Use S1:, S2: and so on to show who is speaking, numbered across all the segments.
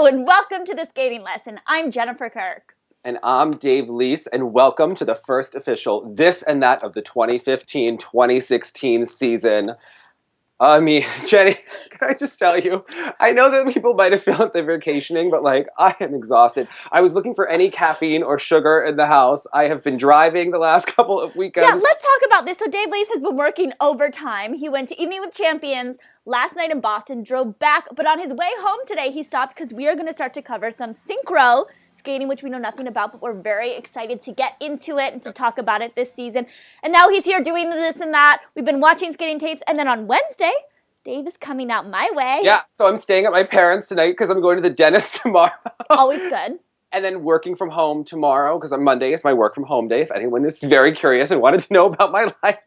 S1: Hello and welcome to the skating lesson. I'm Jennifer Kirk.
S2: And I'm Dave Leese, and welcome to the first official This and That of the 2015-2016 season. I mean, Jenny, can I just tell you, I know that people might have felt they're vacationing, but like, I am exhausted. I was looking for any caffeine or sugar in the house. I have been driving the last couple of weekends.
S1: Yeah, let's talk about this. So Dave Leese has been working overtime. He went to Evening with Champions last night in Boston, drove back, but on his way home today, he stopped because we are going to start to cover some synchro skating, which we know nothing about, but we're very excited to get into it and to talk about it this season. And now he's here doing this and that. We've been watching skating tapes, and then on Wednesday, Dave is coming out my way.
S2: Yeah, so I'm staying at my parents' tonight because I'm going to the dentist tomorrow.
S1: Always good.
S2: And then working from home tomorrow because on Monday is my work from home day, if anyone is very curious and wanted to know about my life.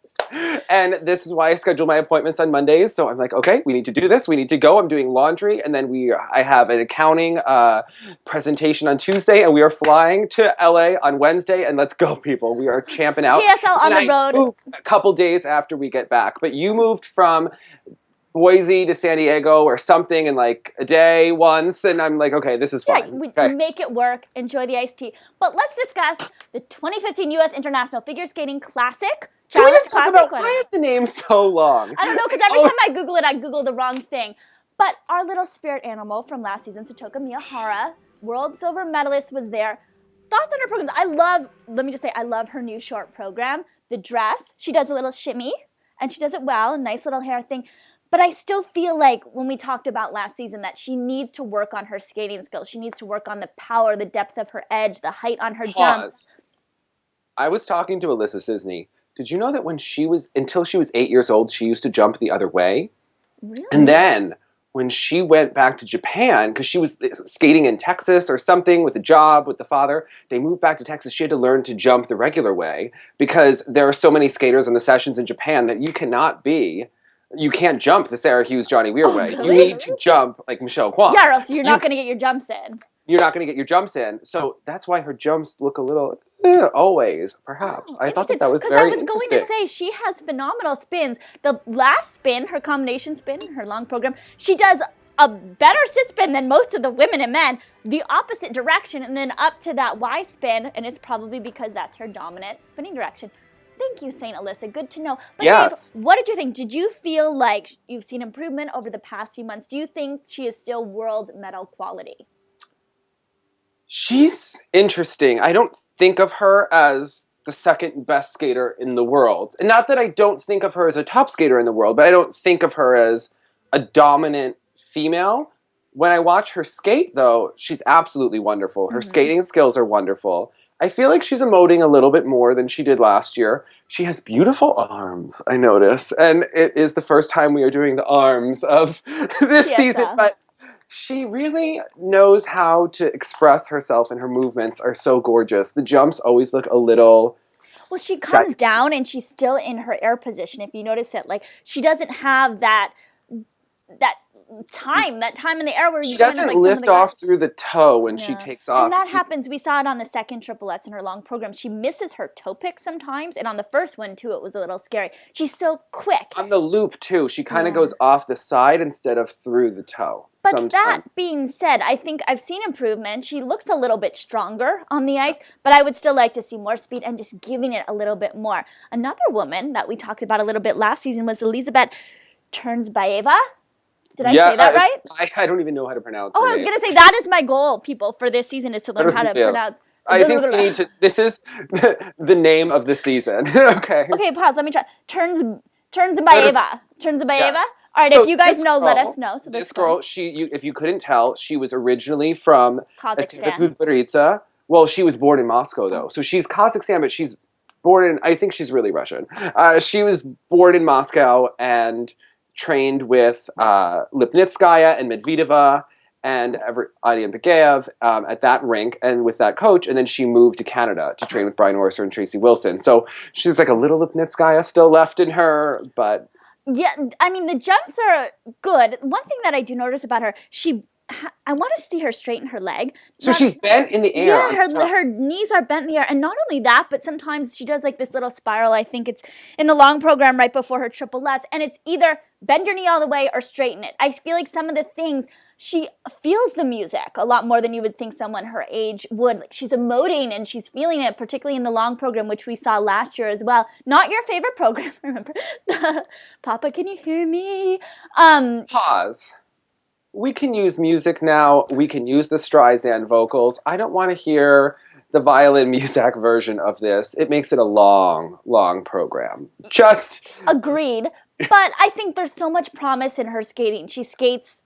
S2: And this is why I schedule my appointments on Mondays. So I'm like, okay, we need to do this. We need to go. I'm doing laundry. And then I have an accounting presentation on Tuesday. And we are flying to LA on Wednesday. And let's go, people. We are champing out.
S1: TSL on the road.
S2: Moved a couple days after we get back. But you moved from Boise to San Diego or something in like a day once. And I'm like, okay, this is fine.
S1: Yeah, we make it work. Enjoy the iced tea. But let's discuss the 2015 U.S. International Figure Skating Classic.
S2: Can we just talk about why is the name so long?
S1: I don't know, because every time I Google it, I Google the wrong thing. But our little spirit animal from last season, Satoko Miyahara, world silver medalist, was there. Thoughts on her program? Let me just say, I love her new short program. The dress, she does a little shimmy, and she does it well, a nice little hair thing. But I still feel like when we talked about last season that she needs to work on her skating skills. She needs to work on the power, the depth of her edge, the height on her jumps.
S2: I was talking to Alyssa Sisney. Did you know that until she was 8 years old, she used to jump the other way?
S1: Really?
S2: And then when she went back to Japan, because she was skating in Texas or something with a job with the father, they moved back to Texas. She had to learn to jump the regular way because there are so many skaters on the sessions in Japan that you can't jump the Sarah Hughes, Johnny Weir way.
S1: Really?
S2: You need to jump like Michelle Kwan.
S1: Yeah, or else you're not going to get your jumps in.
S2: You're not going to get your jumps in. So that's why her jumps look a little, always, perhaps. I thought that was very interesting.
S1: I was going to say, she has phenomenal spins. The last spin, her combination spin, her long program, she does a better sit spin than most of the women and men, the opposite direction, and then up to that Y spin, and it's probably because that's her dominant spinning direction. Thank you, St. Alyssa. Good to know. But
S2: yes.
S1: Dave, what did you think? Did you feel like you've seen improvement over the past few months? Do you think she is still world medal quality?
S2: She's interesting. I don't think of her as the second best skater in the world. And not that I don't think of her as a top skater in the world, but I don't think of her as a dominant female. When I watch her skate, though, she's absolutely wonderful. Her skating skills are wonderful. I feel like she's emoting a little bit more than she did last year. She has beautiful arms, I notice. And it is the first time we are doing the arms of this season. But she really knows how to express herself, and her movements are so gorgeous. The jumps always look a little...
S1: Well, she comes down and she's still in her air position, if you notice it. Like, she doesn't have that time in the air where
S2: she doesn't lift off through the toe when she takes off.
S1: And that happens. We saw it on the second triplets in her long program. She misses her toe pick sometimes, and on the first one too, it was a little scary. She's so quick.
S2: On the loop too, she kind of goes off the side instead of through the toe.
S1: But
S2: sometimes.
S1: That being said, I think I've seen improvement. She looks a little bit stronger on the ice, but I would still like to see more speed and just giving it a little bit more. Another woman that we talked about a little bit last season was Elisabet Tursynbaeva. Did I say that right?
S2: I don't even know how to pronounce
S1: it. Oh, I was going to say, that is my goal, people, for this season, is to learn how to pronounce.
S2: I think we need to, this is the name of the season. Okay.
S1: Okay, pause. Let me try. Tursynbaeva. Tursynbaeva? All right,
S2: so
S1: if you guys know, let us know. So
S2: this girl, if you couldn't tell, she was originally from
S1: Kazakhstan.
S2: Well, she was born in Moscow, though. So she's Kazakhstan, but she's born in, I think she's really Russian. She was born in Moscow and trained with Lipnitskaya and Medvedeva and Adian Bageyev at that rink and with that coach, and then she moved to Canada to train with Brian Orser and Tracy Wilson. So she's like a little Lipnitskaya still left in her, but...
S1: Yeah, I mean, the jumps are good. One thing that I do notice about her, I want to see her straighten her leg.
S2: So she's bent in the air.
S1: Yeah, her knees are bent in the air. And not only that, but sometimes she does like this little spiral. I think it's in the long program right before her triplets. And it's either bend your knee all the way or straighten it. I feel like some of the things, she feels the music a lot more than you would think someone her age would. Like, she's emoting and she's feeling it, particularly in the long program, which we saw last year as well. Not your favorite program, remember? Papa, can you hear me?
S2: Pause. We can use music now. We can use the Streisand vocals. I don't want to hear the violin music version of this. It makes it a long, long program. Just
S1: agreed. But I think there's so much promise in her skating. She skates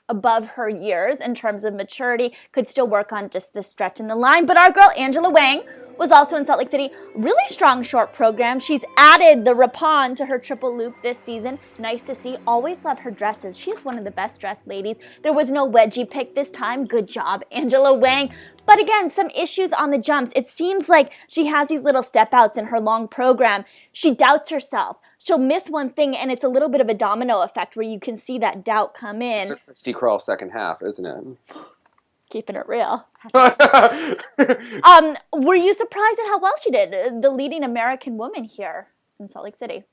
S1: above her years in terms of maturity, could still work on just the stretch and the line. But our girl Angela Wang was also in Salt Lake City. Really strong short program. She's added the rapon to her triple loop this season. Nice to see. Always love her dresses. She's one of the best dressed ladies. There was no wedgie pick this time. Good job, Angela Wang. But again, some issues on the jumps. It seems like she has these little step outs in her long program. She doubts herself. She'll miss one thing, and it's a little bit of a domino effect where you can see that doubt come in.
S2: It's a Christy Crawl second half, isn't it?
S1: Keeping it real. Were you surprised at how well she did? The leading American woman here in Salt Lake City.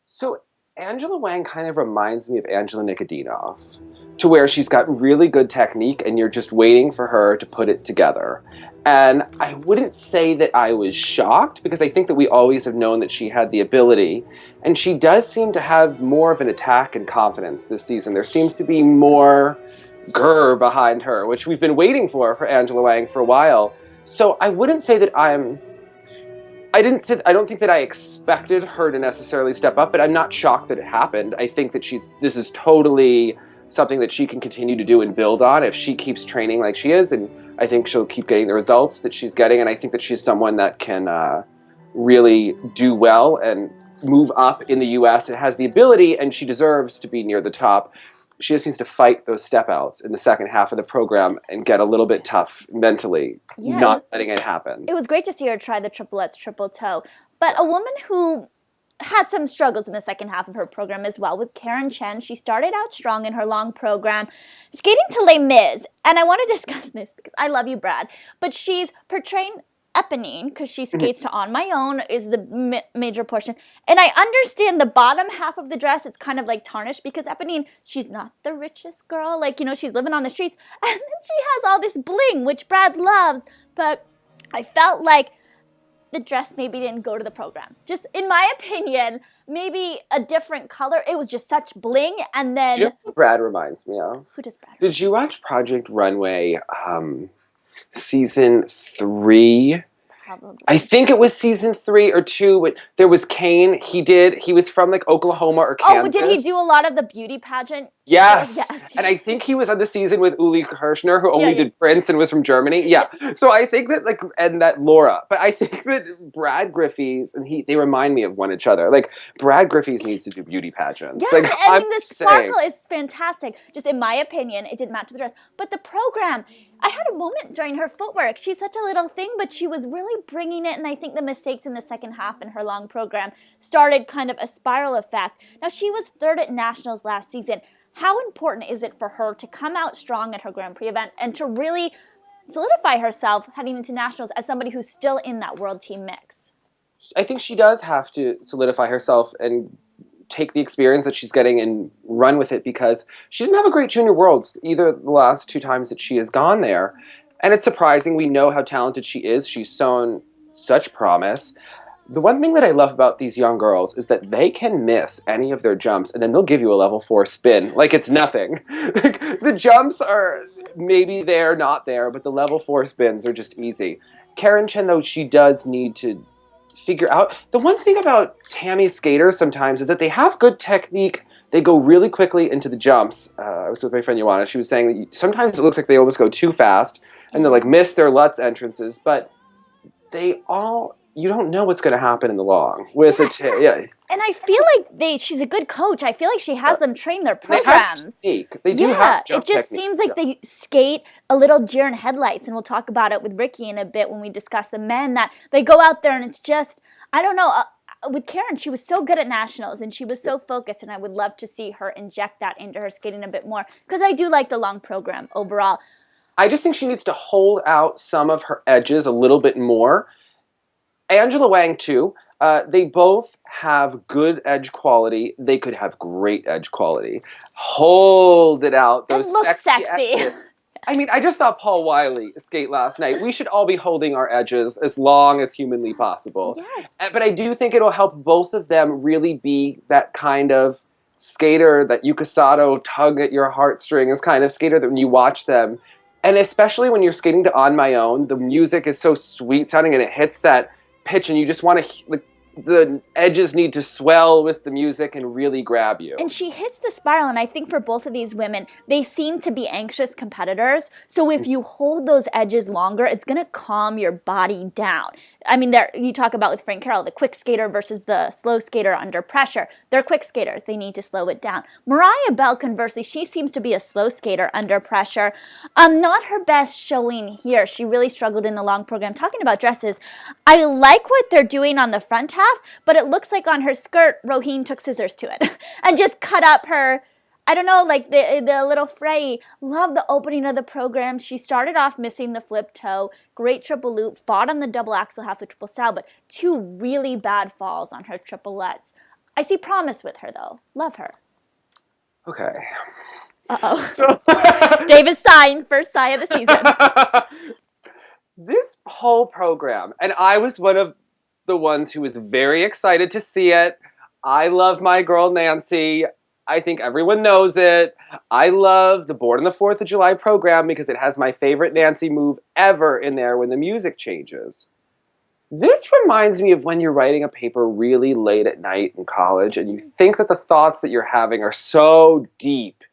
S2: So Angela Wang kind of reminds me of Angela Nikodinov, to where she's got really good technique and you're just waiting for her to put it together. And I wouldn't say that I was shocked, because I think that we always have known that she had the ability. And she does seem to have more of an attack and confidence this season. There seems to be more grr behind her, which we've been waiting for Angela Wang for a while. So I wouldn't say that I don't think that I expected her to necessarily step up, but I'm not shocked that it happened. I think that this is totally something that she can continue to do and build on if she keeps training like she is, and I think she'll keep getting the results that she's getting, and I think that she's someone that can really do well and move up in the U.S. and has the ability, and she deserves to be near the top. She just needs to fight those step outs in the second half of the program and get a little bit tough mentally, not letting it happen.
S1: It was great to see her try the triplets, triple toe. But a woman who had some struggles in the second half of her program as well with Chen. She started out strong in her long program, skating to Les Mis. And I want to discuss this because I love you, Brad. But she's portraying Eponine, because she skates to On My Own, is the major portion. And I understand the bottom half of the dress, it's kind of like tarnished, because Eponine, she's not the richest girl. Like, you know, she's living on the streets. And then she has all this bling, which Brad loves. But I felt like the dress maybe didn't go to the program. Just in my opinion, maybe a different color. It was just such bling. And then...
S2: Do you know who Brad reminds me of?
S1: Who does Brad?
S2: Did you watch Project Runway season 3?
S1: Probably.
S2: I think it was season 3 or 2. There was Kane. He was from like Oklahoma or Kansas.
S1: Oh, did he do a lot of the beauty pageant?
S2: Yes.
S1: Yes.
S2: And I think he was on the season with Uli Kirchner, who only did Prince and was from Germany. Yeah. So I think that and that Laura. But I think that Brad Griffiths and they remind me of one each other. Like, Brad Griffiths needs to do beauty pageants.
S1: Yes,
S2: like,
S1: I mean, the sparkle is fantastic. Just in my opinion, it didn't match the dress. But the program, I had a moment during her footwork. She's such a little thing, but she was really bringing it. And I think the mistakes in the second half in her long program started kind of a spiral effect. Now, she was third at Nationals last season. How important is it for her to come out strong at her Grand Prix event and to really solidify herself heading into Nationals as somebody who's still in that world team mix?
S2: I think she does have to solidify herself and take the experience that she's getting and run with it, because she didn't have a great Junior Worlds either the last 2 times that she has gone there. And it's surprising. We know how talented she is. She's shown such promise. The one thing that I love about these young girls is that they can miss any of their jumps and then they'll give you a level 4 spin like it's nothing. Like, the jumps are maybe there, not there, but the level 4 spins are just easy. Chen, though, she does need to figure out. The one thing about Tammy skaters sometimes is that they have good technique. They go really quickly into the jumps. I was with my friend Joanna. She was saying that sometimes it looks like they almost go too fast and they like miss their Lutz entrances, but you don't know what's going to happen in the long with it. Yeah.
S1: And I feel like she's a good coach. I feel like she has them train their programs.
S2: They have technique. They do have jump
S1: it just
S2: technique.
S1: Seems like they skate a little deer in headlights, and we'll talk about it with Ricky in a bit when we discuss the men, that they go out there and it's just, I don't know, with Karen, she was so good at Nationals and she was so focused, and I would love to see her inject that into her skating a bit more, because I do like the long program overall.
S2: I just think she needs to hold out some of her edges a little bit more. Angela Wang, too. They both have good edge quality. They could have great edge quality. Hold it out.
S1: And
S2: Those
S1: look sexy.
S2: edges. I mean, I just saw Paul Wiley skate last night. We should all be holding our edges as long as humanly possible.
S1: Yes.
S2: But I do think it'll help both of them really be that kind of skater, that Yukasato tug at your heartstrings kind of skater that when you watch them, and especially when you're skating to On My Own, the music is so sweet sounding and it hits that pitch and you just want to, like, the edges need to swell with the music and really grab you.
S1: And she hits the spiral, and I think for both of these women, they seem to be anxious competitors. So if you hold those edges longer, it's going to calm your body down. I mean, you talk about with Frank Carroll, the quick skater versus the slow skater under pressure. They're quick skaters. They need to slow it down. Mariah Bell, conversely, she seems to be a slow skater under pressure. Not her best showing here. She really struggled in the long program. Talking about dresses, I like what they're doing on the front half, but it looks like on her skirt, Roheen took scissors to it and just cut up her, I don't know, like the little fray. Love the opening of the program. She started off missing the flip toe. Great triple loop. Fought on the double axel half the triple sow, but 2 really bad falls on her triplets. I see promise with her, though. Love her.
S2: Okay.
S1: Uh-oh. David's sighing. First sigh of the season.
S2: This whole program, and I was one of the ones who was very excited to see it. I love my girl Nancy. I think everyone knows it. I love the Born on the 4th of July program because it has my favorite Nancy move ever in there when the music changes. This reminds me of when you're writing a paper really late at night in college and you think that the thoughts that you're having are so deep.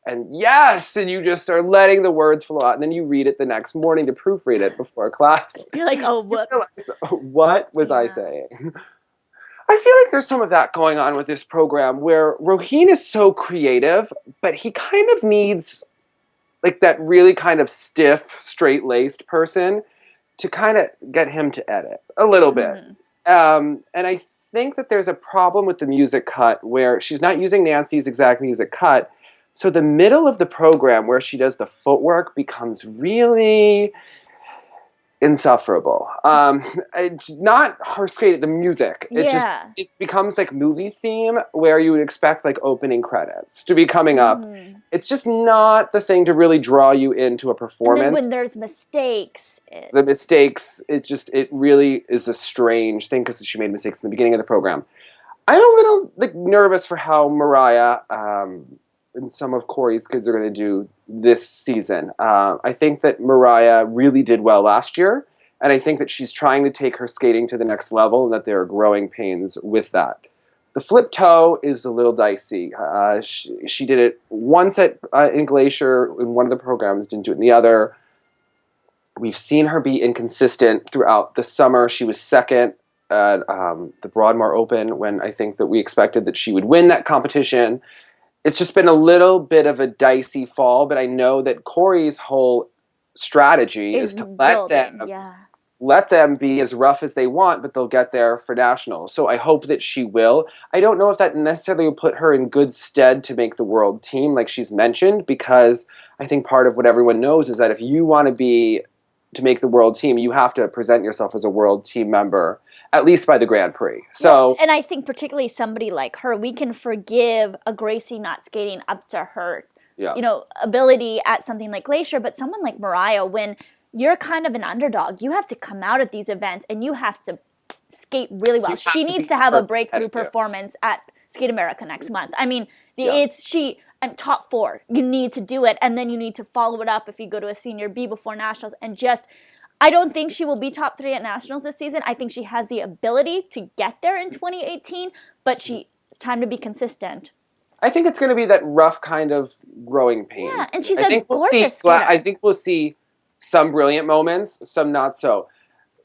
S2: And yes, and you just are letting the words flow out. And then you read it the next morning to proofread it before class.
S1: You're like, oh, whoops.
S2: What was I saying? I feel like there's some of that going on with this program where Roheen is so creative, but he kind of needs like that really kind of stiff, straight-laced person to kind of get him to edit a little bit. And I think that there's a problem with the music cut where she's not using Nancy's exact music cut. So the middle of the program where she does the footwork becomes really insufferable. Not her skating, the music. It becomes like movie theme where you would expect like opening credits to be coming up. It's just not the thing to really draw you into a performance.
S1: And then when there's mistakes.
S2: It really is a strange thing because she made mistakes in the beginning of the program. I'm a little nervous for how Mariah and some of Corey's kids are going to do this season. I think that Mariah really did well last year, and I think that she's trying to take her skating to the next level and that there are growing pains with that. The flip toe is a little dicey. She did it once in Glacier in one of the programs, didn't do it in the other. We've seen her be inconsistent throughout the summer. She was second at the Broadmoor Open when I think that we expected that she would win that competition. It's just been a little bit of a dicey fall, but I know that Corey's whole strategy is to let them be as rough as they want, but they'll get there for nationals. So I hope that she will. I don't know if that necessarily will put her in good stead to make the world team like she's mentioned, because I think part of what everyone knows is that if you want to make the world team, you have to present yourself as a world team member, at least by the Grand Prix. So,
S1: and I think particularly somebody like her, we can forgive a Gracie not skating up to her, ability at something like Glacier. But someone like Mariah, when you're kind of an underdog, you have to come out at these events and you have to skate really well. She needs to have a breakthrough performance at Skate America next month. I mean, I'm top 4. You need to do it, and then you need to follow it up if you go to a Senior B before Nationals, and I don't think she will be top 3 at Nationals this season. I think she has the ability to get there in 2018, but it's time to be consistent.
S2: I think it's going to be that rough kind of growing pains.
S1: Yeah, and she's a gorgeous skater.
S2: I think we'll see some brilliant moments, some not so.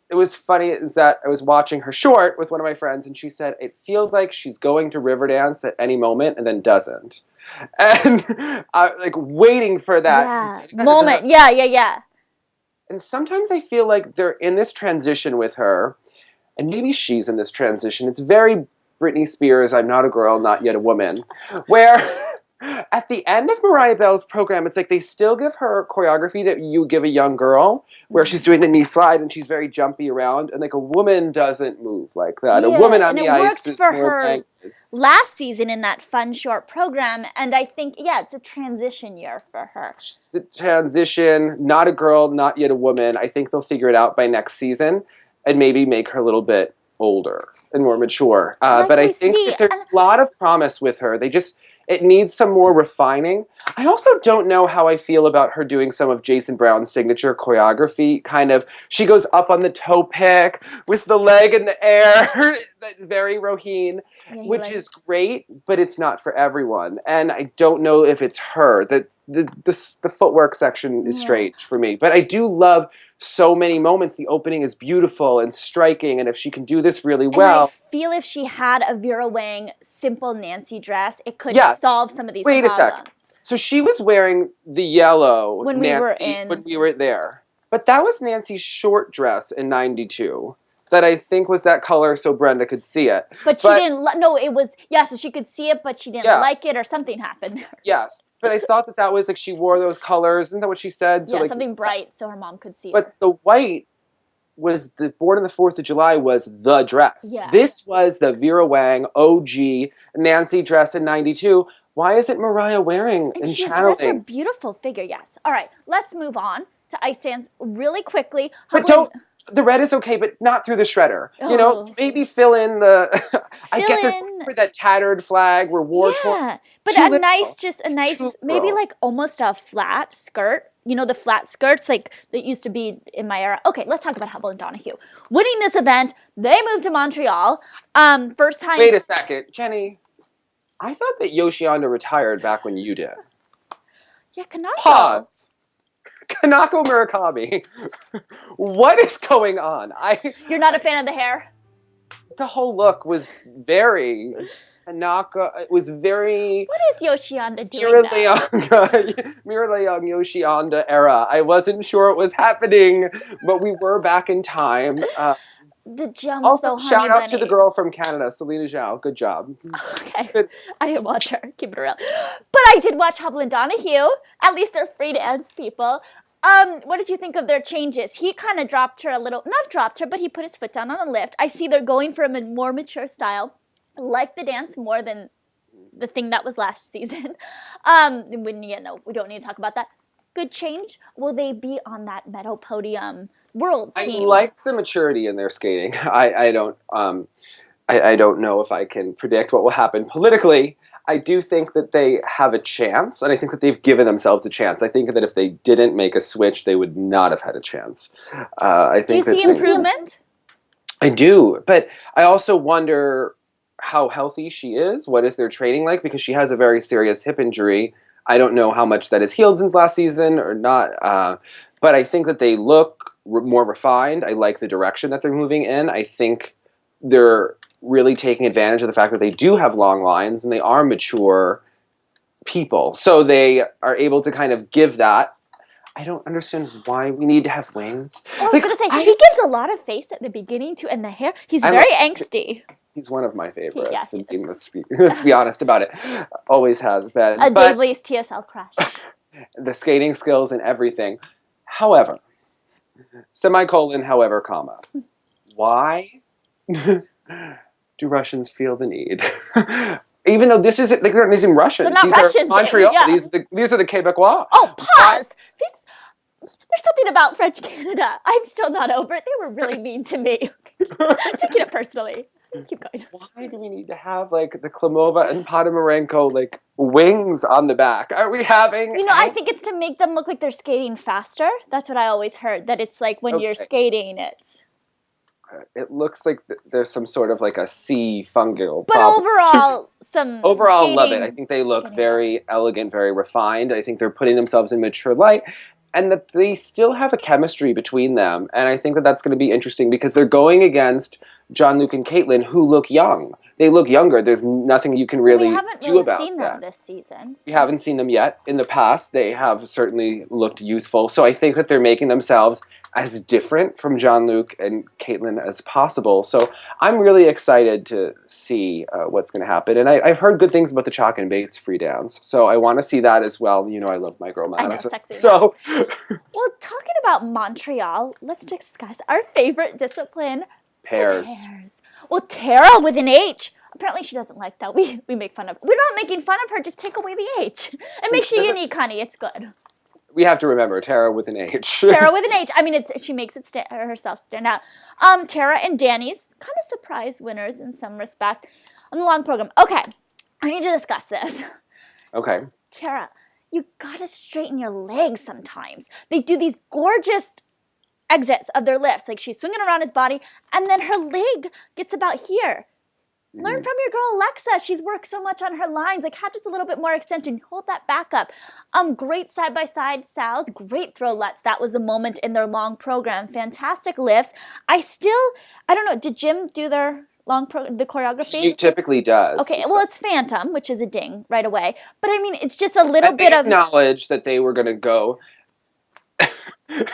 S2: It was funny is that I was watching her short with one of my friends, and she said, it feels like she's going to Riverdance at any moment and then doesn't. And waiting for that
S1: moment. Yeah.
S2: And sometimes I feel like they're in this transition with her, and maybe she's in this transition. It's very Britney Spears, I'm not a girl, not yet a woman, where at the end of Mariah Bell's program, it's like they still give her choreography that you give a young girl, where she's doing the knee slide and she's very jumpy around, and like a woman doesn't move like that.
S1: Yeah,
S2: A woman on
S1: and
S2: the
S1: it
S2: ice
S1: worked
S2: is
S1: for
S2: more
S1: her
S2: like
S1: last season in that fun short program, and I think it's a transition year for her.
S2: she's the transition, not a girl, not yet a woman. I think they'll figure it out by next season and maybe make her a little bit older and more mature. But I think that there's a lot of promise with her. It needs some more refining. I also don't know how I feel about her doing some of Jason Brown's signature choreography. Kind of, she goes up on the toe pick with the leg in the air. That's very Roheen, which is great, but it's not for everyone. And I don't know if it's her. The footwork section is strange for me. But I do love so many moments. The opening is beautiful and striking, and if she can do this really well.
S1: And I feel if she had a Vera Wang simple Nancy dress, it could solve some of these problems.
S2: Wait a sec. So she was wearing the yellow
S1: when
S2: we were there. But that was Nancy's short dress in 92 that I think was that color so Brenda could see it.
S1: But she didn't, no, it was, so she could see it, but she didn't like it or something happened.
S2: Yes, but I thought that was like she wore those colors. Isn't that what she said? So
S1: something bright so her mom could see
S2: But the white was Born on the 4th of July was the dress.
S1: Yeah.
S2: This was the Vera Wang OG Nancy dress in 92. Why isn't Mariah wearing and channeling?
S1: She's such a beautiful figure, yes. All right, let's move on to ice dance really quickly.
S2: But the red is okay, but not through the shredder. You know, maybe fill in the. I get for that tattered flag where war torn.
S1: Yeah, but a nice, maybe like almost a flat skirt. You know, the flat skirts like that used to be in my era. Okay, let's talk about Hubble and Donahue winning this event. They moved to Montreal. First time.
S2: Wait a second, Jenny. I thought that Yoshihanda retired back when you did.
S1: Yeah, Kanako.
S2: Pause. Kanako Murakami. What is going on?
S1: You're not a fan of the hair?
S2: The whole look was very Tanaka. It was very.
S1: What is Yoshihanda doing now?
S2: Mira Leung Yoshihanda era. I wasn't sure it was happening, but we were back in time.
S1: The jump.
S2: Also, shout out to the girl from Canada, Selena Zhao. Good job.
S1: Okay.
S2: Good.
S1: I didn't watch her. Keep it real. But I did watch Hubble and Donahue. At least they're free dance people. What did you think of their changes? He kind of dropped her a little. Not dropped her, but he put his foot down on a lift. I see they're going for a more mature style. I like the dance more than the thing that was last season. We don't need to talk about that. Good change. Will they be on that medal podium world team?
S2: I liked the maturity in their skating. I don't know if I can predict what will happen politically. I do think that they have a chance, and I think that they've given themselves a chance. I think that if they didn't make a switch, they would not have had a chance. Do
S1: you see improvement?
S2: I do, but I also wonder how healthy she is. What is their training like? Because she has a very serious hip injury. I don't know how much that has healed since last season or not, but I think that they look more refined. I like the direction that they're moving in. I think they're really taking advantage of the fact that they do have long lines and they are mature people. So they are able to kind of give that. I don't understand why we need to have wings.
S1: I was going to say, he gives a lot of face at the beginning too, and the hair. He's very angsty.
S2: He's one of my favorites.
S1: Yes,
S2: let's be honest about it. Always has been.
S1: A Dave Lee's TSL crush.
S2: The skating skills and everything. However, however, comma. Why do Russians feel the need? Even though they're not using Russian.
S1: They're not
S2: these
S1: Russian.
S2: Are Montreal.
S1: Yeah.
S2: These are the Quebecois.
S1: Oh, pause. There's something about French Canada. I'm still not over it. They were really mean to me. Taking it personally. Keep going.
S2: Why do we need to have like the Klimova and Podomarenko like wings on the back? Are we having?
S1: I think it's to make them look like they're skating faster. That's what I always heard. That it's like when you're skating,
S2: it looks like there's some sort of like a sea fungal.
S1: But
S2: overall, love it. I think they look very elegant, very refined. I think they're putting themselves in mature light. And that they still have a chemistry between them. And I think that that's going to be interesting because they're going against John Luke and Caitlin, who look young. they look younger. There's nothing you can really
S1: we haven't
S2: do
S1: really
S2: about
S1: seen
S2: that.
S1: them this season. So.
S2: We haven't seen them yet. In the past, they have certainly looked youthful. So I think that they're making themselves as different from Jean-Luc and Caitlin as possible. So I'm really excited to see what's going to happen. And I've heard good things about the Chalk and Bates free dance. So I want to see that as well. You know, I love my girl Madison.
S1: I know, sexy.
S2: So,
S1: well, talking about Montreal, let's discuss our favorite discipline.
S2: Pairs.
S1: Well, Tara with an H. Apparently she doesn't like that. We make fun of her. We're not making fun of her. Just take away the H. It makes you unique, honey. It's good.
S2: We have to remember Tara with an H.
S1: Tara with an H. I mean, she makes it herself stand out. Tara and Danny's kind of surprise winners in some respect on the long program. Okay, I need to discuss this.
S2: Okay.
S1: Tara, you gotta straighten your legs sometimes. They do these gorgeous exits of their lifts. Like she's swinging around his body, and then her leg gets about here. Learn from your girl Alexa. She's worked so much on her lines. Like, have just a little bit more extension. Hold that back up. Great side-by-side sows. Great throw lets. That was the moment in their long program. Fantastic lifts. I don't know. Did Jim do their the choreography?
S2: He typically does.
S1: Okay, well, it's Phantom, which is a ding right away. But, I mean, it's just a little bit of...
S2: acknowledge that they were going to go...
S1: where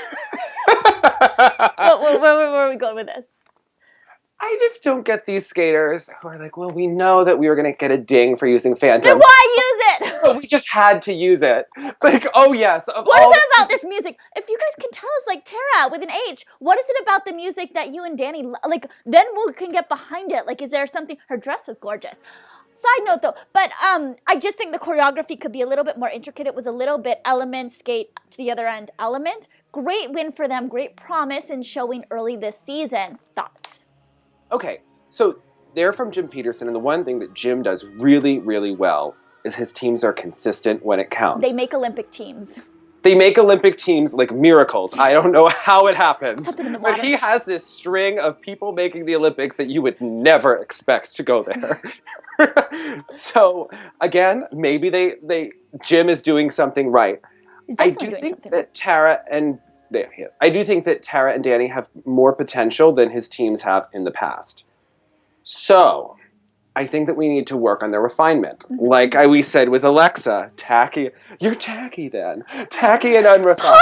S1: are we going with this?
S2: I just don't get these skaters who are like, well, we know that we were going to get a ding for using Phantom.
S1: Then why use it?
S2: But we just had to use it. Like, oh yes.
S1: What is it about this music? If you guys can tell us, like, Tara with an H, what is it about the music that you and Danny, like, then we can get behind it. Like, is there something? Her dress was gorgeous. Side note though, but I just think the choreography could be a little bit more intricate. It was a little bit element, skate to the other end element. Great win for them. Great promise in showing early this season. Thoughts?
S2: Okay, so they're from Jim Peterson, and the one thing that Jim does really, really well is his teams are consistent when it counts.
S1: They make Olympic teams.
S2: They make Olympic teams like miracles. I don't know how it happens.
S1: Something in the
S2: but
S1: water.
S2: he has this string of people making the Olympics that you would never expect to go there. So, again, maybe Jim is doing something right. I do think that Tara and... There he is. I do think that Tara and Danny have more potential than his teams have in the past. So, I think that we need to work on their refinement. Like we said with Alexa, tacky. You're tacky then. Tacky and unrefined.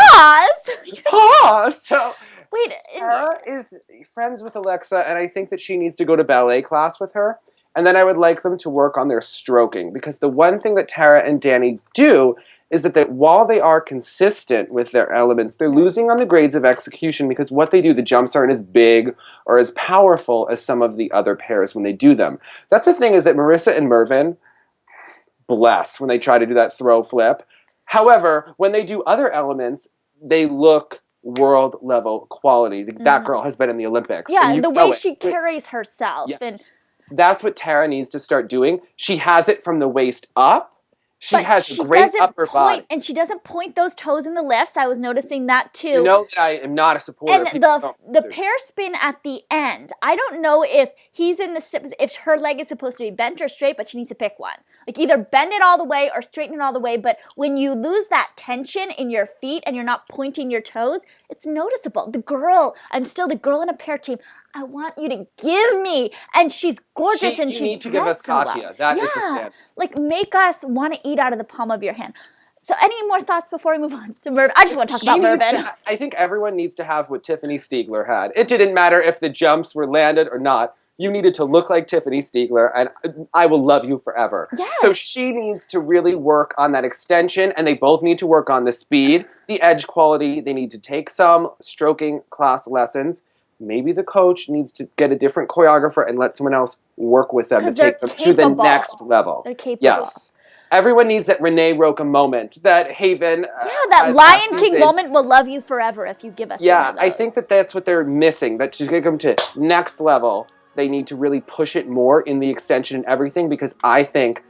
S2: Pause! So,
S1: wait.
S2: Tara is friends with Alexa, and I think that she needs to go to ballet class with her. And then I would like them to work on their stroking. Because the one thing that Tara and Danny do is that while they are consistent with their elements, they're losing on the grades of execution because what they do, the jumps aren't as big or as powerful as some of the other pairs when they do them. That's the thing, is that Marissa and Mervin, bless, when they try to do that throw flip. However, when they do other elements, they look world level quality. That girl has been in the Olympics.
S1: Yeah, the way she carries herself.
S2: Yes.
S1: And
S2: that's what Tara needs to start doing. She has it from the waist up. She has a great upper body.
S1: And she doesn't point those toes in the lifts. I was noticing that too.
S2: You know that I am not a supporter.
S1: And the pair spin at the end. I don't know if if her leg is supposed to be bent or straight, but she needs to pick one. Like either bend it all the way or straighten it all the way. But when you lose that tension in your feet and you're not pointing your toes, it's noticeable. I'm still the girl in a pair team. I want you to give me. And she's gorgeous and she's
S2: You need to give us Katya.
S1: Well.
S2: That is the standard.
S1: Like make us want to eat out of the palm of your hand. So any more thoughts before we move on to Mervin? I just want to talk about Mervin.
S2: I think everyone needs to have what Tiffany Stiegler had. It didn't matter if the jumps were landed or not. You needed to look like Tiffany Stiegler, and I will love you forever.
S1: Yes.
S2: So she needs to really work on that extension, and they both need to work on the speed, the edge quality. They need to take some stroking class lessons. Maybe the coach needs to get a different choreographer and let someone else work with them to take them to the next level.
S1: They're capable.
S2: Yes. Everyone needs that Renee Roca moment, that Haven.
S1: That Lion King moment will love you forever if you give us one of those.
S2: I think that's what they're missing, that to get them to next level, they need to really push it more in the extension and everything, because I think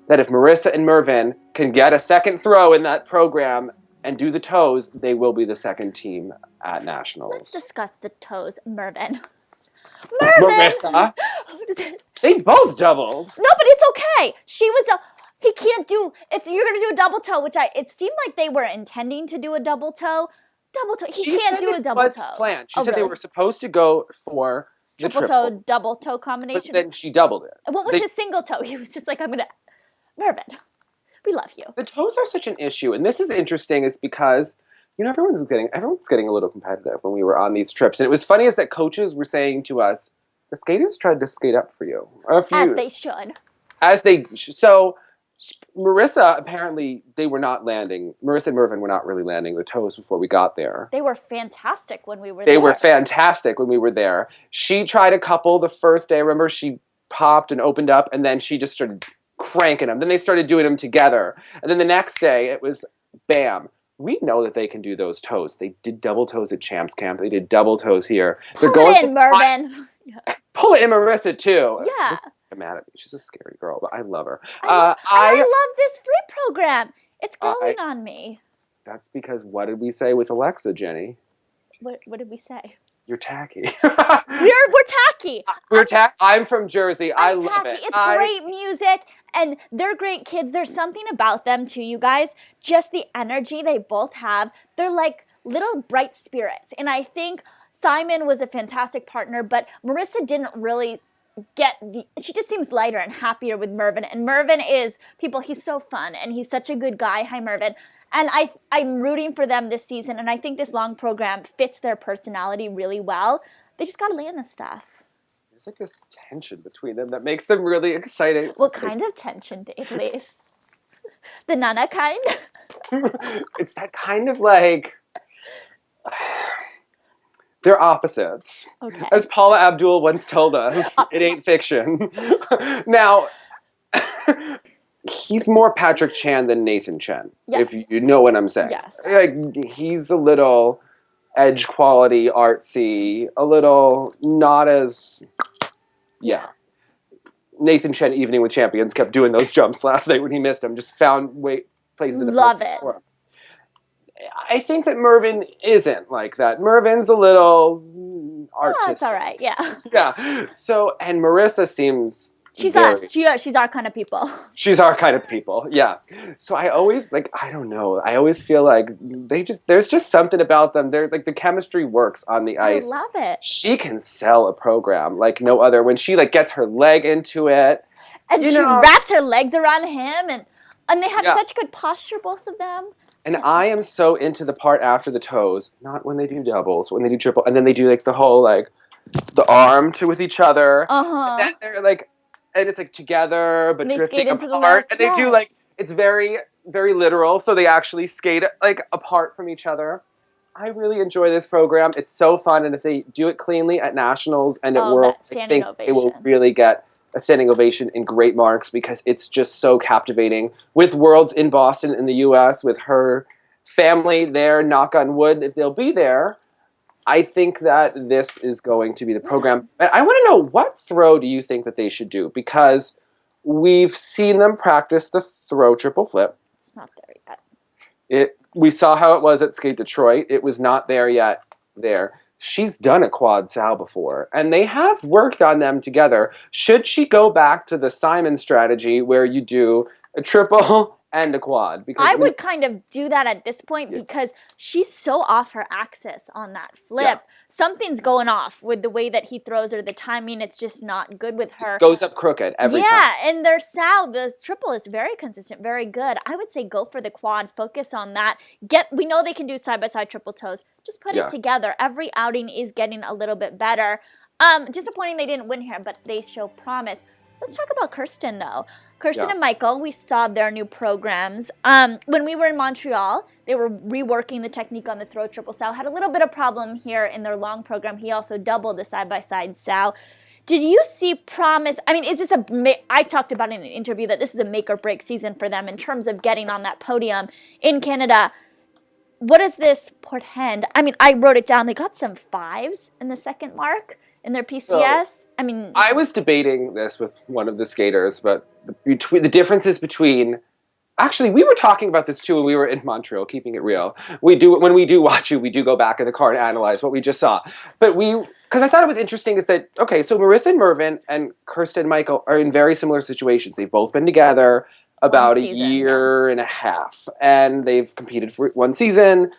S2: that if Marissa and Mervin can get a second throw in that program and do the toes, they will be the second team at Nationals.
S1: Let's discuss the toes, Mervin.
S2: Marissa.
S1: What is it?
S2: They both doubled.
S1: No, but it's okay. He can't do, if you're going to do a double toe, which it seemed like they were intending to do a double toe. He can't do a double toe.
S2: Planned. She said they were supposed to go for
S1: triple toe, double toe combination.
S2: But then she doubled it.
S1: And what was his single toe? He was just like, Mervin, we love you.
S2: The toes are such an issue, and this is interesting is because, everyone's getting a little competitive when we were on these trips. And it was funny is that coaches were saying to us, the skaters tried to skate up for you.
S1: As they should.
S2: So Marissa, apparently, they were not landing. Marissa and Mervin were not really landing the toes before we got there.
S1: They were fantastic when we were there.
S2: They were fantastic when we were there. She tried a couple the first day. I remember she popped and opened up, and then she just started cranking them. Then they started doing them together. And then the next day, it was bam. We know that they can do those toes. They did double toes at Champs Camp. They did double toes here.
S1: Pull it in, Mervin.
S2: Pull it in, Marissa, too.
S1: Yeah.
S2: I'm mad at me. She's a scary girl, but I love her.
S1: I love this free program. It's growing on me.
S2: That's because what did we say with Alexa, Jenny?
S1: What did we say?
S2: You're tacky.
S1: We're tacky.
S2: I'm from Jersey. I love
S1: tacky.
S2: it.
S1: It's great music, and they're great kids. There's something about them too, you guys. Just the energy they both have. They're like little bright spirits, and I think Simon was a fantastic partner, but Marissa didn't really she just seems lighter and happier with Mervin. And Mervin he's so fun and he's such a good guy. Hi, Mervin. And I'm rooting for them this season, and I think this long program fits their personality really well. They just got to land this stuff.
S2: There's like this tension between them that makes them really exciting.
S1: What kind of tension, Dave Lace? The Nana kind?
S2: It's that kind of like... They're opposites.
S1: Okay.
S2: As Paula Abdul once told us, it ain't fiction. Now, he's more Patrick Chan than Nathan Chen,
S1: yes.
S2: if you know what I'm saying.
S1: Yes.
S2: Like, he's a little edge quality, artsy, a little not as... Yeah. Nathan Chen, Evening with Champions, kept doing those jumps last night when he missed them. Just found places in the
S1: Love it.
S2: For him. I think that Mervin isn't like that. Mervin's a little artistic.
S1: Oh, it's all right. Yeah.
S2: Yeah. So, and Marissa seems...
S1: She's us. She's our kind of people.
S2: She's our kind of people. Yeah. So I always, I don't know. I always feel like there's just something about them. They're like, the chemistry works on the ice.
S1: I love it.
S2: She can sell a program like no other. When she gets her leg into it.
S1: And she wraps her legs around him and they have such good posture, both of them.
S2: And I am so into the part after the toes, not when they do doubles, when they do triple, and then they do the whole the arm with each other. And then they're and it's together but drifting apart. And they do it's very, very literal, so they actually skate apart from each other. I really enjoy this program. It's so fun, and if they do it cleanly at nationals and at Worlds, I think they will really get a standing ovation and great marks because it's just so captivating. With Worlds in Boston in the U.S., with her family there, knock on wood, if they'll be there, I think that this is going to be the program. And I want to know, what throw do you think that they should do? Because we've seen them practice the throw triple flip.
S1: It's not there yet.
S2: We saw how it was at Skate Detroit. It was not there yet there. She's done a quad sal before, and they have worked on them together. Should she go back to the Simon strategy where you do a triple and a quad? Because
S1: I would kind of do that at this point because she's so off her axis on that flip. Yeah. Something's going off with the way that he throws her. The timing, it's just not good with her.
S2: It goes up crooked every time.
S1: Yeah, and their sal, the triple is very consistent, very good. I would say go for the quad, focus on that. We know they can do side-by-side triple toes. Just put it together. Every outing is getting a little bit better. Disappointing they didn't win here, but they show promise. Let's talk about Kirsten, though. Kirsten and Michael, we saw their new programs. When we were in Montreal, they were reworking the technique on the throw triple sal. Had a little bit of problem here in their long program. He also doubled the side-by-side sal. Did you see promise? I mean, is this I talked about in an interview that this is a make-or-break season for them in terms of getting on that podium in Canada. What does this portend? I mean, I wrote it down. They got some 5s in the second mark in their PCS.
S2: So, I was debating this with one of the skaters, but the differences between... Actually, we were talking about this too when we were in Montreal, keeping it real. When we do watch you, we do go back in the car and analyze what we just saw. But because I thought it was interesting is that, okay, so Marissa and Mervin and Kirsten and Michael are in very similar situations. They've both been together about a year and a half. And they've competed for one season.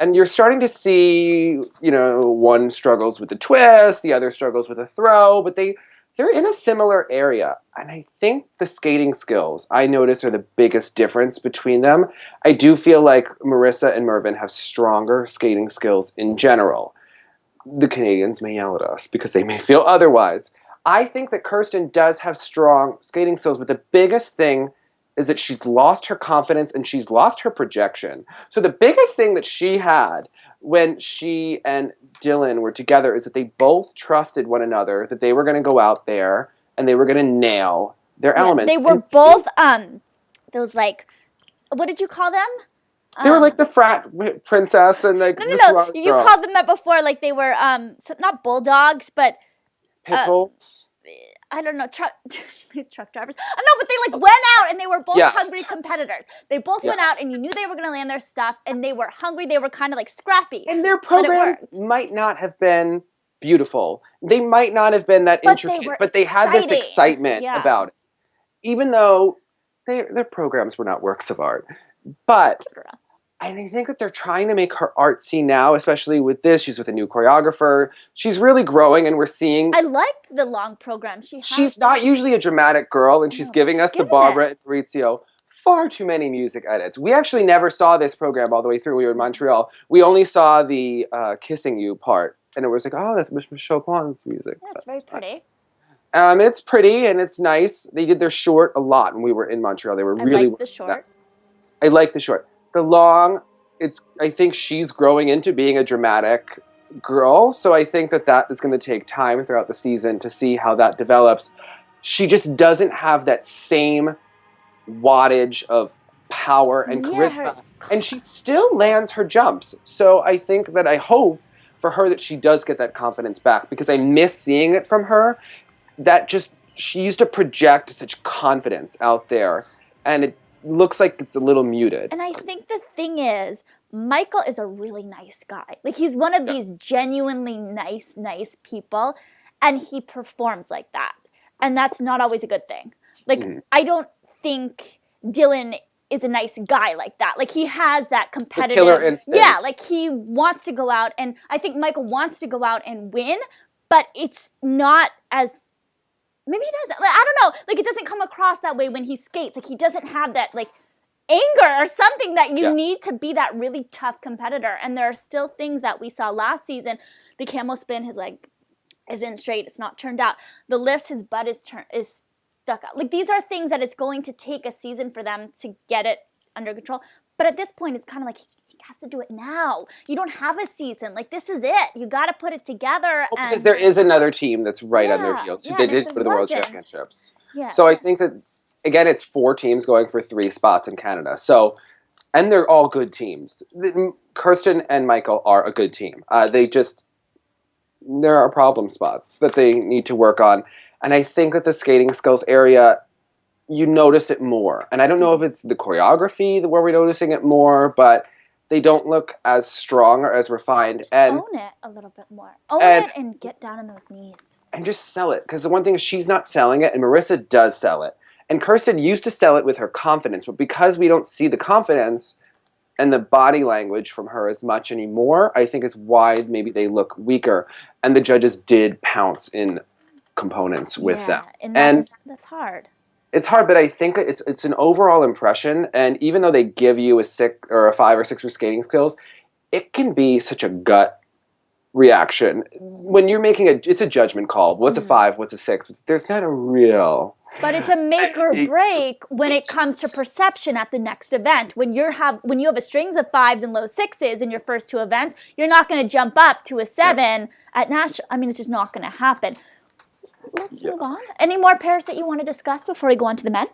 S2: And you're starting to see, one struggles with the twist, the other struggles with a throw, but they're in a similar area. And I think the skating skills, I notice, are the biggest difference between them. I do feel like Marissa and Mervin have stronger skating skills in general. The Canadians may yell at us because they may feel otherwise. I think that Kirsten does have strong skating skills, but the biggest thing is that she's lost her confidence and she's lost her projection. So the biggest thing that she had when she and Dylan were together is that they both trusted one another, that they were going to go out there and they were going to nail their elements.
S1: They were both, those what did you call them?
S2: They were like the frat princess and like the
S1: No. You called them that before, like they were, not bulldogs, but...
S2: Pit bulls?
S1: I don't know, truck drivers. I know, but they went out and they were both hungry competitors. They both went out and you knew they were going to land their stuff and they were hungry. They were kind of scrappy.
S2: And their programs might not have been beautiful. They might not have been that intricate, but they had this excitement about it. Even though their programs were not works of art. But and I think that they're trying to make her artsy now, especially with this. She's with a new choreographer. She's really growing, and we're seeing...
S1: I like the long program she has.
S2: She's not usually a dramatic girl, and she's giving us the Barbara and Maurizio far too many music edits. We actually never saw this program all the way through. We were in Montreal. We only saw the Kissing You part, and it was like, oh, that's Chopin's music.
S1: Yeah, it's very pretty.
S2: It's pretty, and it's nice. They did their short a lot when we were in Montreal. They were really... I like
S1: the short.
S2: I like the short. The long, I think she's growing into being a dramatic girl, so I think that is going to take time throughout the season to see how that develops. She just doesn't have that same wattage of power and charisma, and she still lands her jumps. So I think that I hope for her that she does get that confidence back, because I miss seeing it from her. She used to project such confidence out there, and it looks like it's a little muted.
S1: And I think the thing is, Michael is a really nice guy. He's one of these genuinely nice people, and he performs like that. And that's not always a good thing. I don't think Dylan is a nice guy like that. He has that competitive...
S2: The killer instinct.
S1: Yeah, he wants to go out, and I think Michael wants to go out and win, but it's not as... Maybe he doesn't. I don't know. It doesn't come across that way when he skates. He doesn't have that, anger or something that you need to be that really tough competitor. And there are still things that we saw last season. The camel spin, his leg isn't straight. It's not turned out. The lifts, his butt is stuck out. These are things that it's going to take a season for them to get it under control. But at this point, it's kind of he has to do it now. You don't have a season. This is it. You got to put it together.
S2: Because there is another team that's right on their heels. They did go to the World Championships.
S1: Yes.
S2: So I think that, again, it's 4 teams going for 3 spots in Canada. So, and they're all good teams. Kirsten and Michael are a good team. There are problem spots that they need to work on. And I think that the skating skills area, you notice it more. And I don't know if it's the choreography where we're noticing it more, but they don't look as strong or as refined. And
S1: own it a little bit more. Own it and get down on those knees.
S2: And just sell it. Because the one thing is she's not selling it, and Marissa does sell it. And Kirsten used to sell it with her confidence, but because we don't see the confidence and the body language from her as much anymore, I think it's why maybe they look weaker. And the judges did pounce in components with them.
S1: And that's hard.
S2: It's hard, but I think it's an overall impression. And even though they give you a 6 or a 5 or 6 for skating skills, it can be such a gut reaction. When you're making it's a judgment call. What's a 5? What's a 6? There's not a real...
S1: But it's a make or break when it comes to perception at the next event. When you have a strings of 5s and low 6s in your first 2 events, you're not going to jump up to a 7 at national. I mean, it's just not going to happen. Let's move on. Any more pairs that you want to discuss before we go on to the men?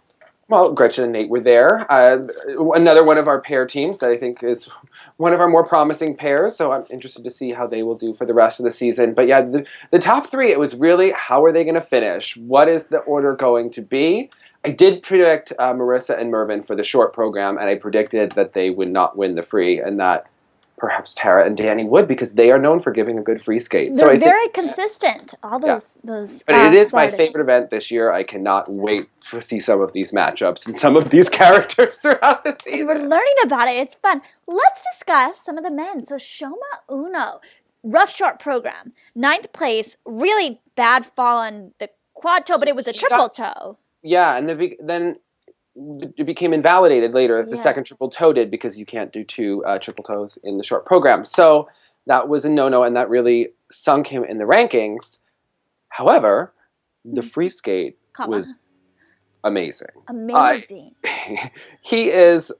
S2: Well, Gretchen and Nate were there. Another one of our pair teams that I think is one of our more promising pairs, so I'm interested to see how they will do for the rest of the season. But yeah, the top 3, it was really how are they going to finish? What is the order going to be? I did predict Marissa and Mervin for the short program, and I predicted that they would not win the free, and that perhaps Tara and Danny would, because they are known for giving a good free skate.
S1: They're very consistent. All those.
S2: But it is my favorite event this year. I cannot wait to see some of these matchups and some of these characters throughout the season.
S1: We're learning about it. It's fun. Let's discuss some of the men. So Shoma Uno, rough short program, 9th place. Really bad fall on the quad toe, but it was a triple toe.
S2: Yeah, and then it became invalidated later. The second triple toe did, because you can't do 2 triple toes in the short program. So that was a no-no, and that really sunk him in the rankings. However, the free skate was amazing.
S1: Amazing.
S2: He is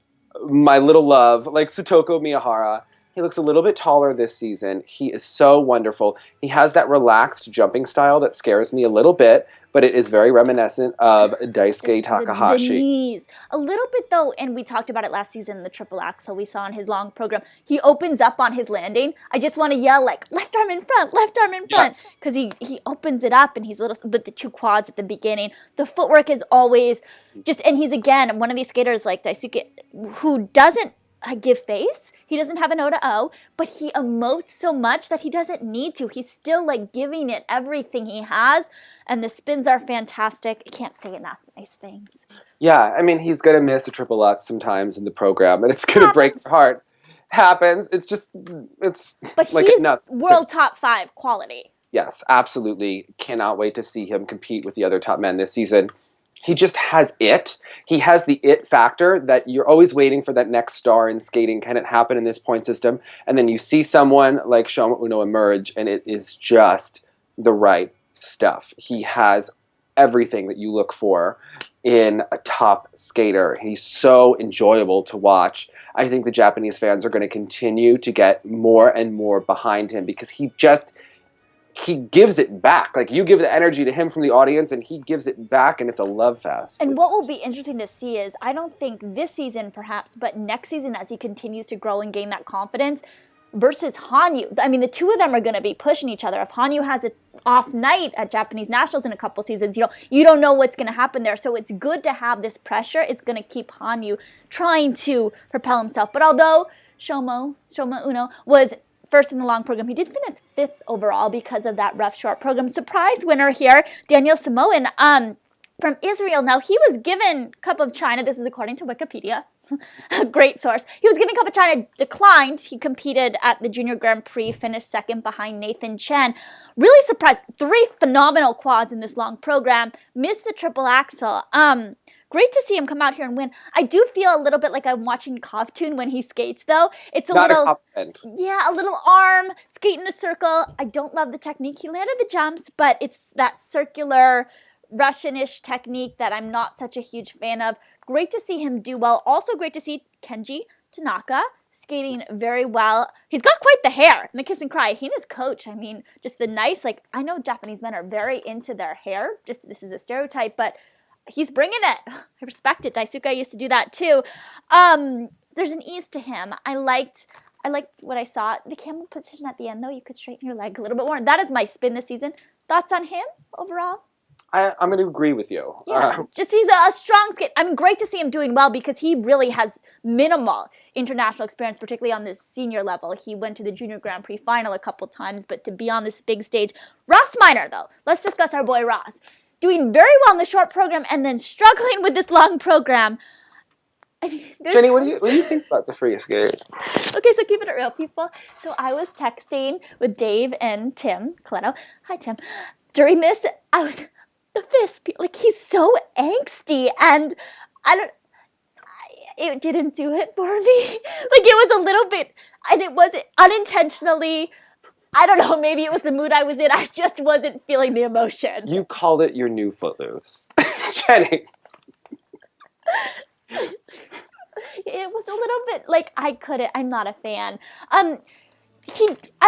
S2: my little love, like Satoko Miyahara. He looks a little bit taller this season. He is so wonderful. He has that relaxed jumping style that scares me a little bit, but it is very reminiscent of Daisuke Takahashi.
S1: The knees. A little bit, though, and we talked about it last season, the triple axel we saw in his long program. He opens up on his landing. I just want to yell, like, left arm in front, because he opens it up, and he's a little, but the 2 quads at the beginning. The footwork is always just, and he's, again, one of these skaters like Daisuke who doesn't give face. He doesn't have an O to O, but he emotes so much that he doesn't need to. He's still like giving it everything he has, and the spins are fantastic. I can't say enough nice things.
S2: Yeah, I mean, he's going to miss a triple Lutz sometimes in the program, and it's going to break your heart. Happens. It's just,
S1: but like he's world top 5 quality.
S2: Yes, absolutely. Cannot wait to see him compete with the other top men this season. He just has it. He has the it factor that you're always waiting for that next star in skating. Can it happen in this point system? And then you see someone like Shoma Uno emerge, and it is just the right stuff. He has everything that you look for in a top skater. He's so enjoyable to watch. I think the Japanese fans are going to continue to get more and more behind him, because he gives it back. Like, you give the energy to him from the audience, and he gives it back, and it's a love fest.
S1: And what will be interesting to see is, I don't think this season perhaps, but next season as he continues to grow and gain that confidence, versus Hanyu. I mean, the 2 of them are going to be pushing each other. If Hanyu has an off night at Japanese Nationals in a couple seasons, you don't know what's going to happen there. So it's good to have this pressure. It's going to keep Hanyu trying to propel himself. But although Shoma Uno was first in the long program, he did finish 5th overall because of that rough short program. Surprise winner here, Daniel Samoan from Israel. Now, he was given Cup of China. This is according to Wikipedia. A great source. He was given Cup of China, declined. He competed at the Junior Grand Prix, finished 2nd behind Nathan Chen. Really surprised. 3 phenomenal quads in this long program. Missed the triple axel. Great to see him come out here and win. I do feel a little bit like I'm watching Kovtun when he skates, though. It's a little arm, skate in a circle. I don't love the technique. He landed the jumps, but it's that circular Russian-ish technique that I'm not such a huge fan of. Great to see him do well. Also great to see Kenji Tanaka skating very well. He's got quite the hair and the kiss and cry. He and his coach, I mean, just the nice, like, I know Japanese men are very into their hair. Just, this is a stereotype, but he's bringing it. I respect it. Daisuke used to do that too. There's an ease to him. I liked what I saw. The camel position at the end, though, you could straighten your leg a little bit more. That is my spin this season. Thoughts on him overall?
S2: I'm going to agree with you.
S1: Yeah, just he's a strong skate. I mean, great to see him doing well, because he really has minimal international experience, particularly on this senior level. He went to the Junior Grand Prix final a couple times, but to be on this big stage. Ross Minor, though. Let's discuss our boy Ross. Doing very well in the short program and then struggling with this long program. I mean,
S2: Jenny, what do you think about the free skate?
S1: Okay, so keeping it real, people. So I was texting with Dave and Tim Coletto. Hi, Tim. During this, I was the fist. Like, he's so angsty, and it didn't do it for me. Like, it was a little bit, and it wasn't unintentionally. I don't know, maybe it was the mood I was in. I just wasn't feeling the emotion.
S2: You called it your new Footloose. Jenny.
S1: It was a little bit like I'm not a fan.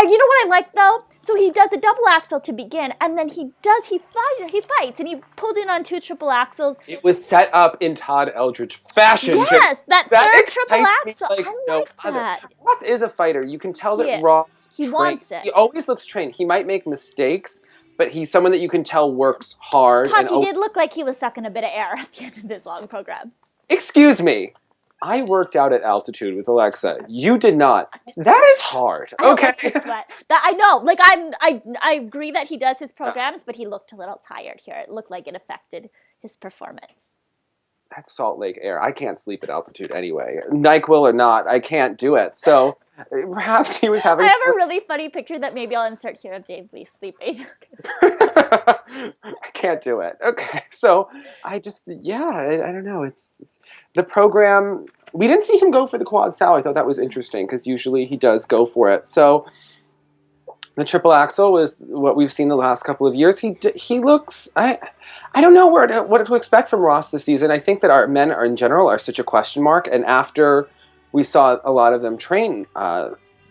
S1: You know what I like, though? So he does a double axel to begin, and then he fights, and he pulled in on 2 triple axels. It
S2: was set up in Todd Eldridge fashion.
S1: Yes, that third triple axel. I like that.
S2: Ross is a fighter. You can tell that Ross
S1: wants it.
S2: He always looks trained. He might make mistakes, but he's someone that you can tell works hard.
S1: Plus, he did look like he was sucking a bit of air at the end of this long program.
S2: Excuse me. I worked out at altitude with Alexa. You did not. That is hard.
S1: I don't
S2: Okay.
S1: like to sweat. That I know. Like I agree that he does his programs, but he looked a little tired here. It looked like it affected his performance.
S2: That's Salt Lake air. I can't sleep at altitude anyway. NyQuil or not, I can't do it. So perhaps he was having.
S1: I have a really funny picture that maybe I'll insert here of Dave Lee sleeping.
S2: I can't do it. Okay, so I don't know. It's the program. We didn't see him go for the quad sal. I thought that was interesting because usually he does go for it. So the triple axel was what we've seen the last couple of years. He looks. I don't know what to expect from Ross this season. I think that our men in general are such a question mark. And after we saw a lot of them train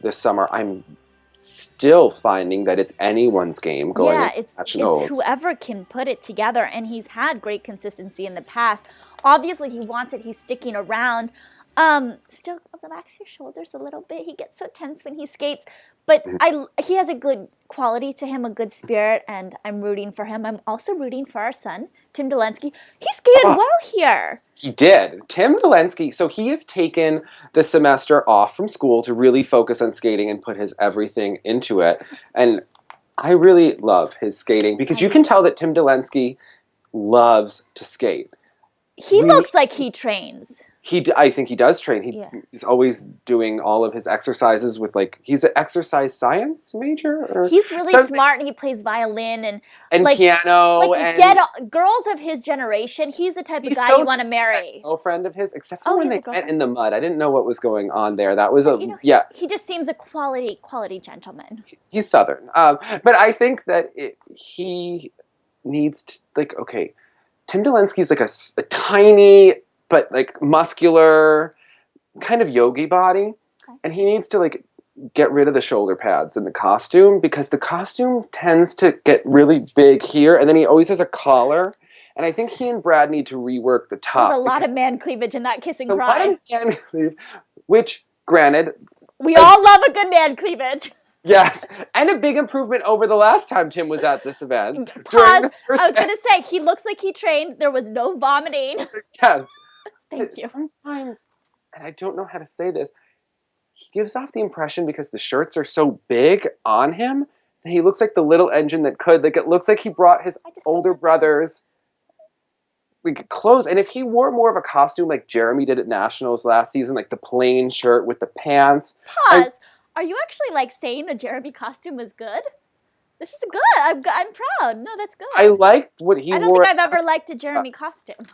S2: this summer, I'm still finding that it's anyone's game going into nationals.
S1: It's whoever can put it together. And he's had great consistency in the past. Obviously, he wants it. He's sticking around. Still relax your shoulders a little bit. He gets so tense when he skates. But he has a good quality to him, a good spirit, and I'm rooting for him. I'm also rooting for our son, Tim Dolensky. He skated well here.
S2: He did. Tim Dolensky, so he has taken the semester off from school to really focus on skating and put his everything into it. And I really love his skating because you can tell that Tim Dolensky loves to skate.
S1: He looks like he trains.
S2: I think he does train. He's always doing all of his exercises with he's an exercise science major.
S1: He's really smart and he plays violin and
S2: piano.
S1: Girls of his generation. He's the type of guy you want to marry.
S2: A girlfriend of his, except for when they met in the mud. I didn't know what was going on there. That was He
S1: just seems a quality gentleman.
S2: He's Southern, but I think that he needs to Tim Dolensky's like a tiny but muscular kind of yogi body. Okay. And he needs to get rid of the shoulder pads in the costume because the costume tends to get really big here and then he always has a collar. And I think he and Brad need to rework the top.
S1: There's a lot of man cleavage in that kissing cry.
S2: A lot of man cleavage, which, granted...
S1: We all love a good man cleavage.
S2: Yes, and a big improvement over the last time Tim was at this event.
S1: Pause. I was going to say, he looks like he trained. There was no vomiting.
S2: Yes.
S1: Thank you.
S2: Sometimes, and I don't know how to say this, he gives off the impression because the shirts are so big on him that he looks like the little engine that could. It looks like he brought his older brother's clothes. And if he wore more of a costume like Jeremy did at Nationals last season, like the plain shirt with the pants.
S1: Pause. Are you actually saying a Jeremy costume was good? This is good. I'm proud. No, that's good.
S2: I liked what he wore.
S1: I don't think I've ever liked a Jeremy costume.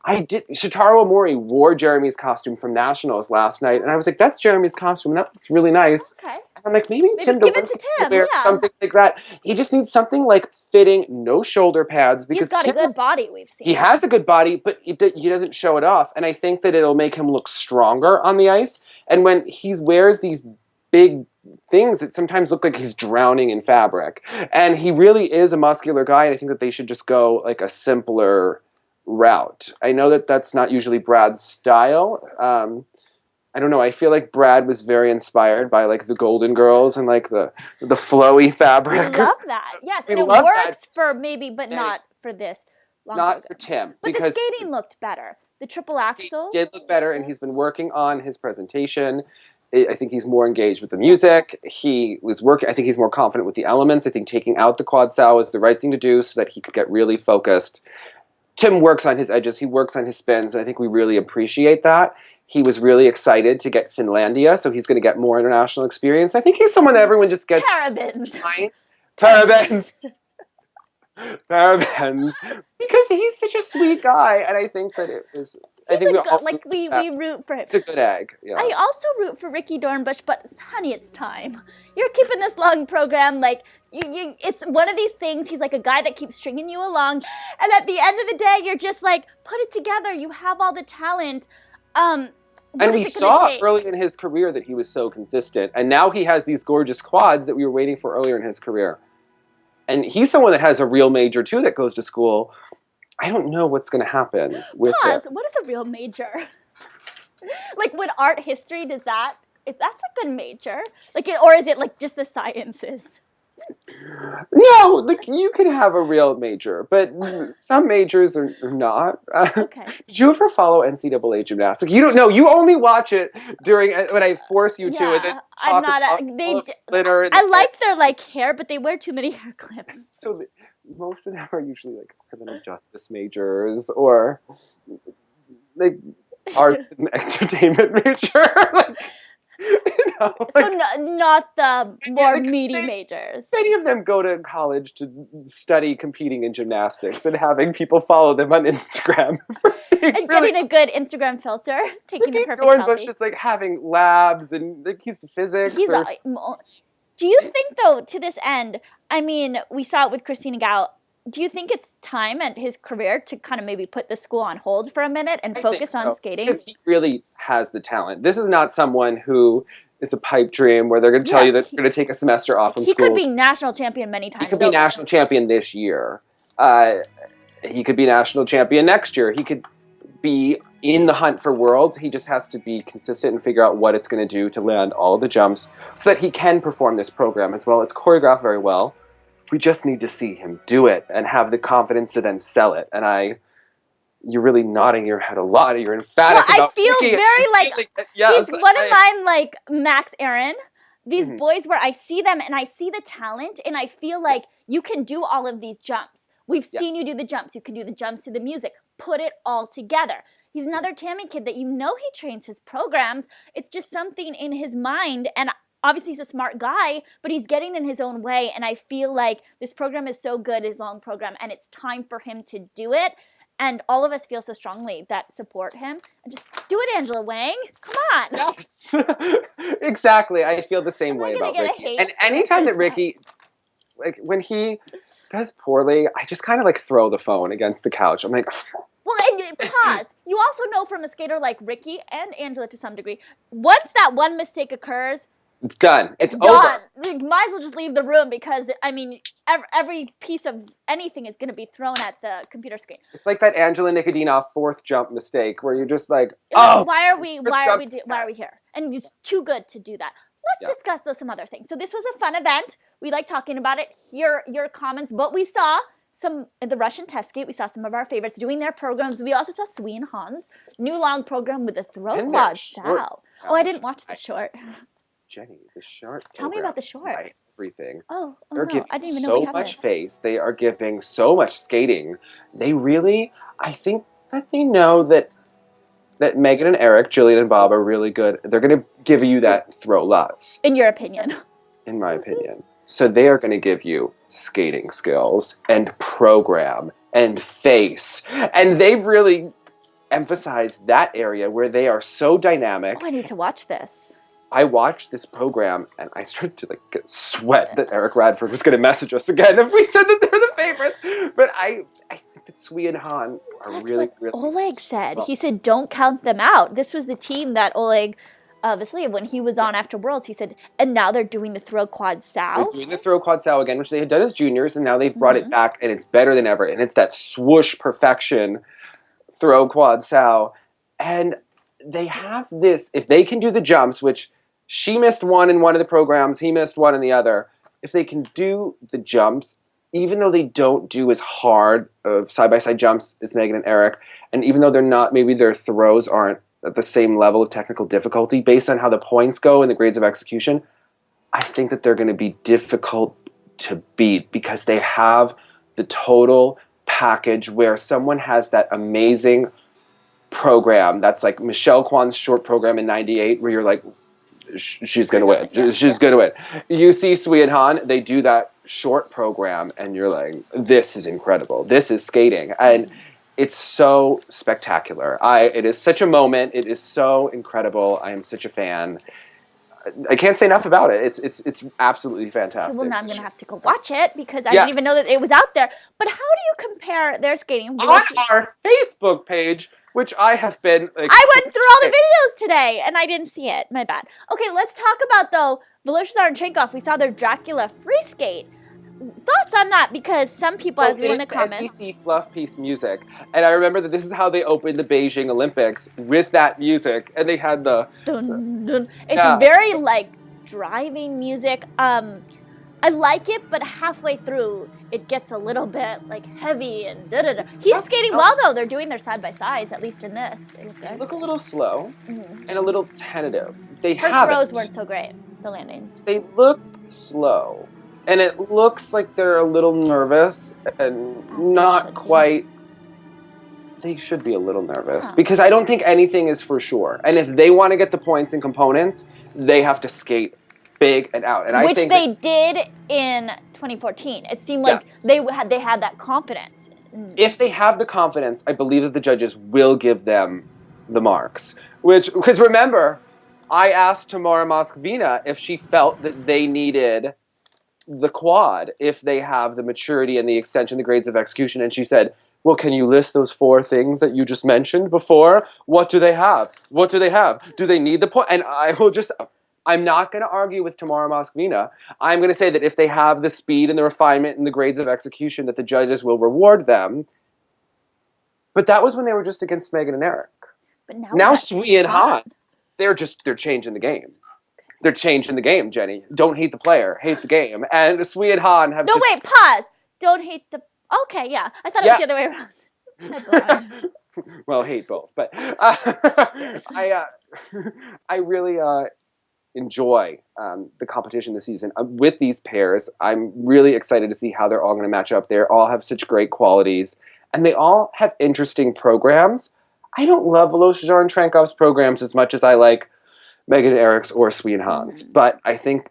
S2: I did. Shotaro Omori wore Jeremy's costume from Nationals last night, and I was like, "That's Jeremy's costume. That looks really nice."
S1: Okay.
S2: And I'm like, maybe Tim
S1: give it to Tim.
S2: Wear something like that. He just needs something fitting, no shoulder pads. Because
S1: he's got a good body. We've seen.
S2: He has a good body, but he doesn't show it off, and I think that it'll make him look stronger on the ice. And when he wears these big things that sometimes look like he's drowning in fabric, and he really is a muscular guy, and I think that they should just go a simpler route. I know that that's not usually Brad's style. I don't know. I feel like Brad was very inspired by the Golden Girls and the flowy fabric.
S1: I love that. Yes, and it works for maybe, but not for this.
S2: Not for Tim.
S1: But the skating looked better. The triple axel
S2: did look better, and he's been working on his presentation. I think he's more engaged with the music. He was working. I think he's more confident with the elements. I think taking out the quad sal was the right thing to do so that he could get really focused. Tim works on his edges. He works on his spins. And I think we really appreciate that. He was really excited to get Finlandia, so he's going to get more international experience. I think he's someone that everyone just gets...
S1: Parabens.
S2: Parabens. Parabens. Because he's such a sweet guy, and I think that it was...
S1: we root for him.
S2: It's a good egg. Yeah.
S1: I also root for Ricky Dornbush, but honey, it's time. You're keeping this long program it's one of these things. He's like a guy that keeps stringing you along, and at the end of the day, you're just put it together. You have all the talent.
S2: And we saw early in his career that he was so consistent, and now he has these gorgeous quads that we were waiting for earlier in his career. And he's someone that has a real major too that goes to school. I don't know what's going to happen with
S1: Pause. What is a real major? When art history that's a good major? Or is it just the sciences?
S2: No, like you can have a real major, but some majors are not.
S1: Okay.
S2: Did you ever follow NCAA gymnastics? You don't know. You only watch it during when I force you to, and then
S1: Yeah, I'm
S2: talk
S1: not.
S2: about all of the glitter. And
S1: I like their like hair, but they wear too many hair clips.
S2: so most of them are usually like criminal justice majors or like arts and entertainment major. Like,
S1: So
S2: like,
S1: not the more
S2: like,
S1: meaty majors.
S2: many of them go to college to study competing in gymnastics and having people follow them on Instagram.
S1: And getting a good Instagram filter, taking the perfect
S2: Dornbush
S1: selfie.
S2: is like having labs and like he's physics.
S1: He's. Do you think though, to this end? I mean, we saw it with Christina Gao. Do you think it's time at his career to kind of maybe put the school on hold for a minute and focus on skating?
S2: Because he really has the talent. This is not someone who is a pipe dream where they're going to tell you that they're going to take a semester off from school.
S1: He could be national champion many times.
S2: He could be national champion this year. He could be national champion next year. He could be in the hunt for worlds. He just has to be consistent and figure out what it's going to do to land all of the jumps so that he can perform this program as well. It's choreographed very well. We just need to see him do it and have the confidence to then sell it. And you're really nodding your head a lot. You're emphatic about
S1: I feel
S2: Ricky.
S1: very like
S2: yes,
S1: he's one of mine, like Max Aaron. These boys where I see them and I see the talent and I feel like you can do all of these jumps. We've seen you do the jumps. You can do the jumps to the music. Put it all together. He's another Tammy kid that he trains his programs. It's just something in his mind, and obviously he's a smart guy, but he's getting in his own way, and I feel like this program is so good, his long program, and it's time for him to do it. And all of us feel so strongly that support him. And just do it, Angela Wang. Come on.
S2: Yes. Exactly. I feel the same way about Ricky. And anytime that Ricky, like when he does poorly, I just kind of like throw the phone against the couch. I'm like,
S1: well, and pause. You also know from a skater like Ricky and Angela to some degree, once that one mistake occurs,
S2: it's done. It's
S1: done.
S2: Over.
S1: You might as well just leave the room because, I mean, every piece of anything is going to be thrown at the computer screen.
S2: It's like that Angela Nikodinov fourth jump mistake where you're just like, oh,
S1: why are we here? And it's too good to do that. Let's discuss though some other things. So this was a fun event. We like talking about it. Hear your comments. But we saw some at the Russian test gate. We saw some of our favorites doing their programs. We also saw Sui and Hanz new long program with a throw quad sow. Oh, I didn't watch the short.
S2: Jenny, the short.
S1: Tell me about the short.
S2: Everything.
S1: Oh
S2: They're
S1: no,
S2: giving
S1: I didn't even know
S2: so
S1: we had
S2: much
S1: this.
S2: face. They are giving so much skating. They really, I think that they know that Megan and Eric, Jillian and Bob are really good. They're going to give you that throw lots.
S1: In your opinion.
S2: In my opinion. So they are going to give you skating skills and program and face. And they've really emphasized that area where they are so dynamic.
S1: Oh, I need to watch this.
S2: I watched this program and I started to like get sweat that Eric Radford was going to message us again if we said that they're the favorites. But I think that Sui and Han are
S1: That's
S2: really,
S1: what
S2: really
S1: Oleg said. He said, don't count them out. This was the team that Oleg, obviously, when he was on after Worlds, he said, and now they're doing the throw quad sow.
S2: They're doing the throw quad sow again, which they had done as juniors, and now they've brought it back, and it's better than ever. And it's that swoosh perfection throw quad sow. And they have this, if they can do the jumps, which she missed one in one of the programs, he missed one in the other. If they can do the jumps, even though they don't do as hard of side-by-side jumps as Megan and Eric, and even though they're not, maybe their throws aren't at the same level of technical difficulty, based on how the points go and the grades of execution, I think that they're going to be difficult to beat because they have the total package where someone has that amazing program that's like Michelle Kwan's short program in '98 where you're like, she's going to win.
S1: Yeah.
S2: She's going to win. You see Sui and Han, they do that short program and you're like, this is incredible. This is skating. And it's so spectacular. It is such a moment. It is so incredible. I am such a fan. I can't say enough about it. It's absolutely fantastic.
S1: Well, now I'm going to have to go watch it because I didn't even know that it was out there. But how do you compare their skating?
S2: On our Facebook page, which I have been...
S1: I went through all the videos today, and I didn't see it. My bad. Okay, let's talk about, though, Voloshyzar and Chenkov. We saw their Dracula free skate. Thoughts on that? Because some people, as we in the comments...
S2: NBC Fluff Piece music. And I remember that this is how they opened the Beijing Olympics, with that music. And they had the...
S1: Dun, dun. It's very, like, driving music. I like it, but halfway through, it gets a little bit like heavy and da-da-da. He's skating well, though. They're doing their side-by-sides, at least in this. They look good.
S2: They look a little slow and a little tentative.
S1: Her throws weren't so great, the landings.
S2: They look slow. And it looks like they're a little nervous and not quite... They should be a little nervous because I don't think anything is for sure. And if they want to get the points and components, they have to skate big and out. And
S1: Which they did in 2014. It seemed like they had that confidence.
S2: If they have the confidence, I believe that the judges will give them the marks. Because remember, I asked Tamara Moskvina if she felt that they needed the quad if they have the maturity and the extension, the grades of execution, and she said, well, can you list those 4 things that you just mentioned before? What do they have? What do they have? Do they need the point? And I'm not going to argue with Tamara Moskvina. I'm going to say that if they have the speed and the refinement and the grades of execution, that the judges will reward them. But that was when they were just against Megan and Eric.
S1: But
S2: now Sui and Han, they're changing the game. They're changing the game, Jenny. Don't hate the player, hate the game. And Sui and Han have
S1: wait, pause. Don't hate the... Okay, yeah. I thought it was the other way around.
S2: Well, hate both. But I really... enjoy the competition this season with these pairs. I'm really excited to see how they're all going to match up. They all have such great qualities, and they all have interesting programs. I don't love Voloshajar and Trankov's programs as much as I like Megan Eric's or Sui and Hans, but I think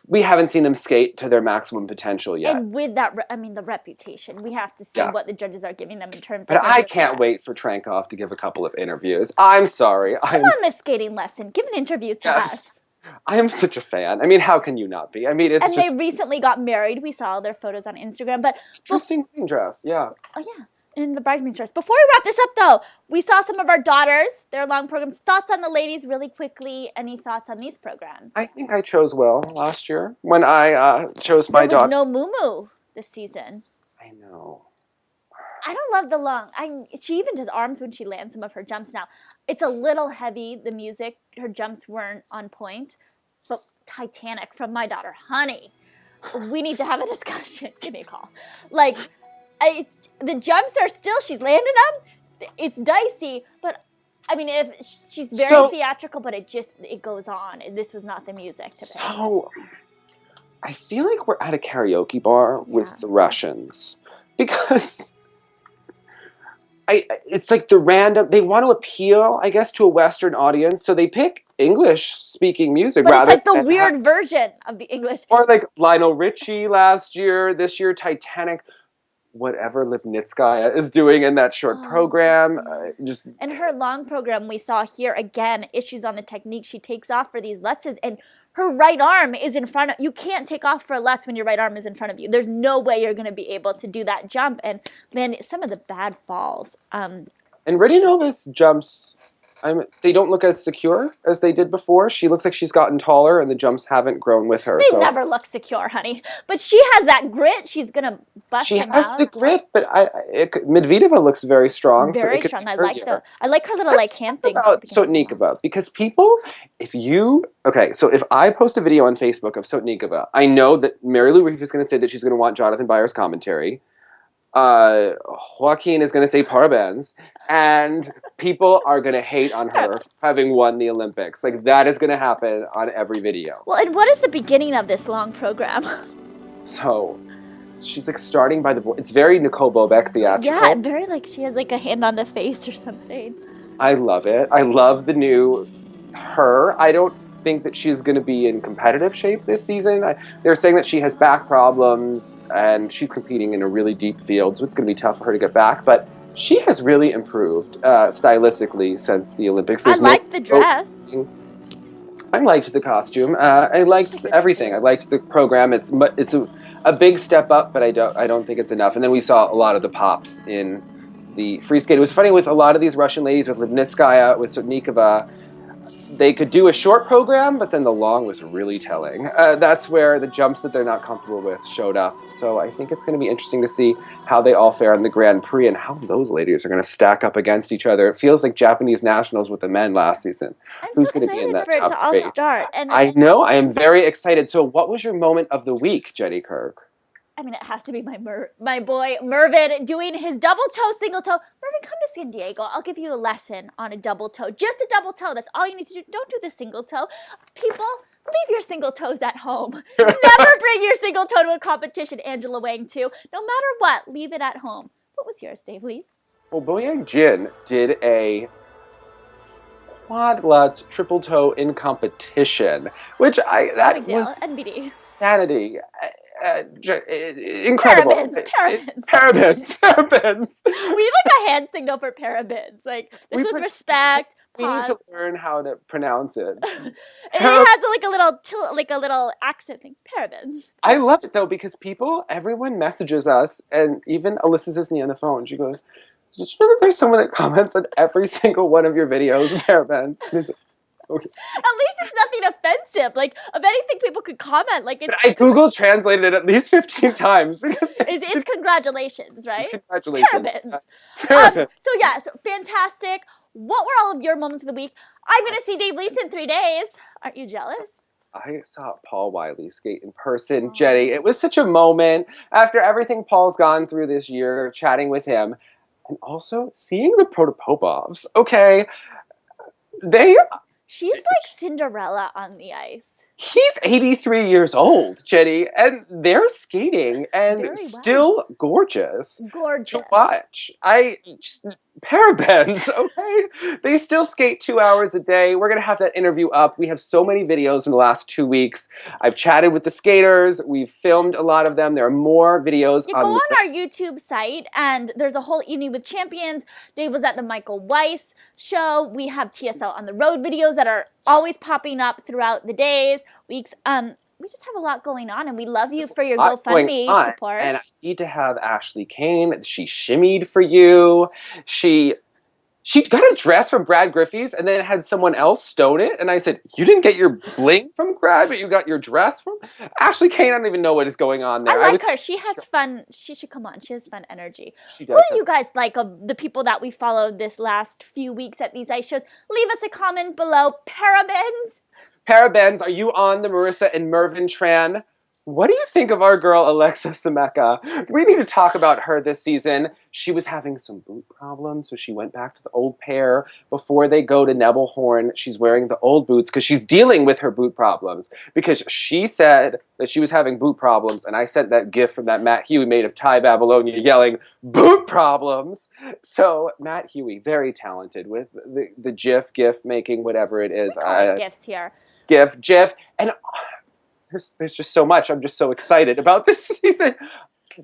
S2: we haven't seen them skate to their maximum potential yet.
S1: And with that, the reputation, we have to see what the judges are giving them in terms
S2: of...
S1: But
S2: I can't wait for Trankov to give a couple of interviews. I'm sorry.
S1: Come on this skating lesson. Give an interview to us.
S2: I am such a fan. I mean, how can you not be? I mean, it's
S1: they recently got married. We saw their photos on Instagram. But
S2: interesting wedding dress, yeah.
S1: Oh, yeah. In the bridesmaid's dress. Before we wrap this up, though, we saw some of our daughters, their long programs. Thoughts on the ladies really quickly? Any thoughts on these programs?
S2: I think I chose well last year when I chose my daughter.
S1: There was no Mumu this season.
S2: I know.
S1: I don't love the long. She even does arms when she lands some of her jumps now. It's a little heavy, the music. Her jumps weren't on point. But Titanic from my daughter, honey. We need to have a discussion. Give me a call. The jumps are still, she's landing them. It's dicey, but if she's very theatrical, but it goes on. This was not the music to pick.
S2: So, I feel like we're at a karaoke bar with the Russians because it's like they want to appeal, I guess, to a Western audience, so they pick English-speaking music.
S1: But it's like the weird version of the English.
S2: Or like Lionel Richie last year, this year Titanic, whatever Lipnitskaya is doing in that short program.
S1: And her long program, we saw here again, issues on the technique. She takes off for these Lutzes, and her right arm is in front of you. Can't take off for a Lutz when your right arm is in front of you. There's no way you're going to be able to do that jump and land some of the bad falls.
S2: And Radionova's jumps, they don't look as secure as they did before. She looks like she's gotten taller, and the jumps haven't grown with her.
S1: They never look secure, honey. But she has that grit. She's going to bust them out.
S2: She has the grit, but Medvedeva looks very strong.
S1: Very strong. I like her little hand thing.
S2: About Sotnikova, because if I post a video on Facebook of Sotnikova, I know that Mary Lou Reef is going to say that she's going to want Jonathan Byer's commentary. Joaquin is going to say parabens, and people are going to hate on her for having won the Olympics. Like, that is going to happen on every video.
S1: Well, and what is the beginning of this long program?
S2: So, she's like starting by the board. It's very Nicole Bobek theatrical.
S1: Yeah, very she has like a hand on the face or something.
S2: I love it. I love the new her. I don't think that she's going to be in competitive shape this season. They're saying that she has back problems and she's competing in a really deep field, so it's going to be tough for her to get back. But she has really improved stylistically since the Olympics.
S1: I liked the dress.
S2: I liked the costume. I liked everything. I liked the program. It's a big step up, but I don't think it's enough. And then we saw a lot of the pops in the free skate. It was funny with a lot of these Russian ladies, with Lipnitskaya, with Sotnikova. they could do a short program, but then the long was really telling. That's where the jumps that they're not comfortable with showed up. So I think it's going to be interesting to see how they all fare in the Grand Prix and how those ladies are going to stack up against each other. It feels like Japanese nationals with the men last season.
S1: I'm
S2: Who's
S1: so
S2: going to be in
S1: excited
S2: that
S1: for it
S2: top
S1: to all
S2: three?
S1: start.
S2: I know. I am very excited. So what was your moment of the week, Jenny Kirk?
S1: I mean, it has to be my boy Mervin doing his double toe, single toe. Mervin, come to San Diego. I'll give you a lesson on a double toe. Just a double toe. That's all you need to do. Don't do the single toe. People, leave your single toes at home. Never bring your single toe to a competition. Angela Wang, too. No matter what, leave it at home. What was yours, Dave Lee?
S2: Well, Boyang Jin did a quad lutz triple toe in competition, which that was
S1: NBD.
S2: Sanity. Incredible. Parabens.
S1: We need like a hand signal for parabens. Like this was respect.
S2: We need to learn how to pronounce it.
S1: It has like a little accent thing. Parabens.
S2: I love it though because everyone messages us, and even Alyssa Zisney on the phone. She goes, "Did you know that there's someone that comments on every single one of your videos, parabens?" Okay.
S1: At least it's nothing offensive. Like, if anything, people could comment. Like, it's.
S2: But I Google translated it at least 15 times because
S1: it's congratulations, right?
S2: It's congratulations.
S1: Parabens. So fantastic. What were all of your moments of the week? I'm gonna see Dave Lee in 3 days. Aren't you jealous?
S2: I saw Paul Wiley skate in person, Jenny. It was such a moment after everything Paul's gone through this year, chatting with him, and also seeing the Protopopovs. Okay,
S1: She's like Cinderella on the ice.
S2: He's 83 years old, Jenny, and they're skating and still gorgeous.
S1: Gorgeous.
S2: To watch. Parabens, okay? They still skate 2 hours a day. We're going to have that interview up. We have so many videos in the last 2 weeks. I've chatted with the skaters. We've filmed a lot of them. There are more videos.
S1: You go on our YouTube site, and there's a whole evening with champions. Dave was at the Michael Weiss show. We have TSL on the road videos that are always popping up throughout the days, weeks. We just have a lot going on, and we love you for your GoFundMe support.
S2: And I need to have Ashley Kane. She shimmied for you. She got a dress from Brad Griffey's and then had someone else stone it. And I said, you didn't get your bling from Brad, but you got your dress from Ashley Kane. I don't even know what is going on there.
S1: I like her. She has fun. She should come on. She has fun energy.
S2: She does.
S1: Who do you guys like of the people that we followed this last few weeks at these ice shows? Leave us a comment below.
S2: Parabens, are you on the Marissa and Mervin Tran? What do you think of our girl, Alexa Sameka? We need to talk about her this season. She was having some boot problems, so she went back to the old pair. Before they go to Nebelhorn, she's wearing the old boots because she's dealing with her boot problems. Because she said that she was having boot problems, and I sent that gif from that Matt Huey made of Ty Babylonia yelling, boot problems! So, Matt Huey, very talented with the GIF making, whatever it is.
S1: We call it GIFs here.
S2: GIF, and there's just so much. I'm just so excited about this season.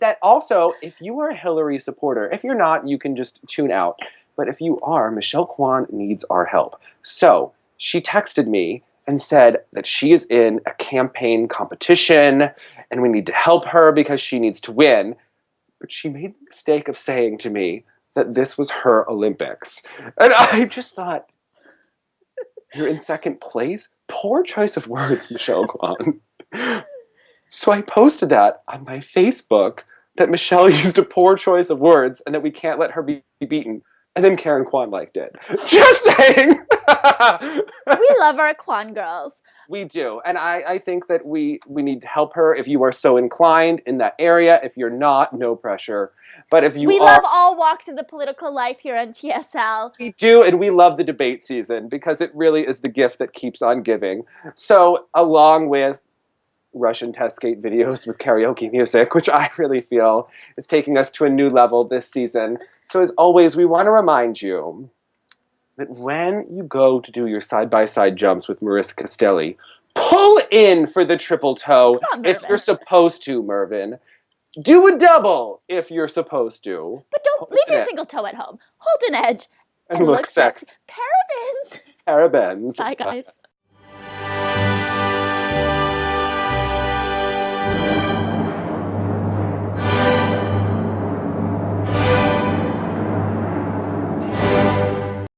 S2: That also, if you are a Hillary supporter, if you're not, you can just tune out. But if you are, Michelle Kwan needs our help. So she texted me and said that she is in a campaign competition and we need to help her because she needs to win. But she made the mistake of saying to me that this was her Olympics. And I just thought, you're in second place? Poor choice of words, Michelle Kwan. So I posted that on my Facebook that Michelle used a poor choice of words and that we can't let her be beaten. And then Karen Kwan liked it. Just saying!
S1: We love our Kwan girls.
S2: We do. And I think that we need to help her if you are so inclined in that area. If you're not, no pressure. But if you
S1: We love all walks of the political life here on TSL.
S2: We do, and we love the debate season because it really is the gift that keeps on giving. So along with Russian test skate videos with karaoke music, which I really feel is taking us to a new level this season. So as always, we want to remind you that when you go to do your side-by-side jumps with Marissa Castelli, pull in for the triple toe if you're supposed to, Mervin. Do a double if you're supposed to.
S1: But don't leave your single toe at home. Hold an edge
S2: and look sexy.
S1: Parabens.
S2: Parabens.
S1: Bye, guys.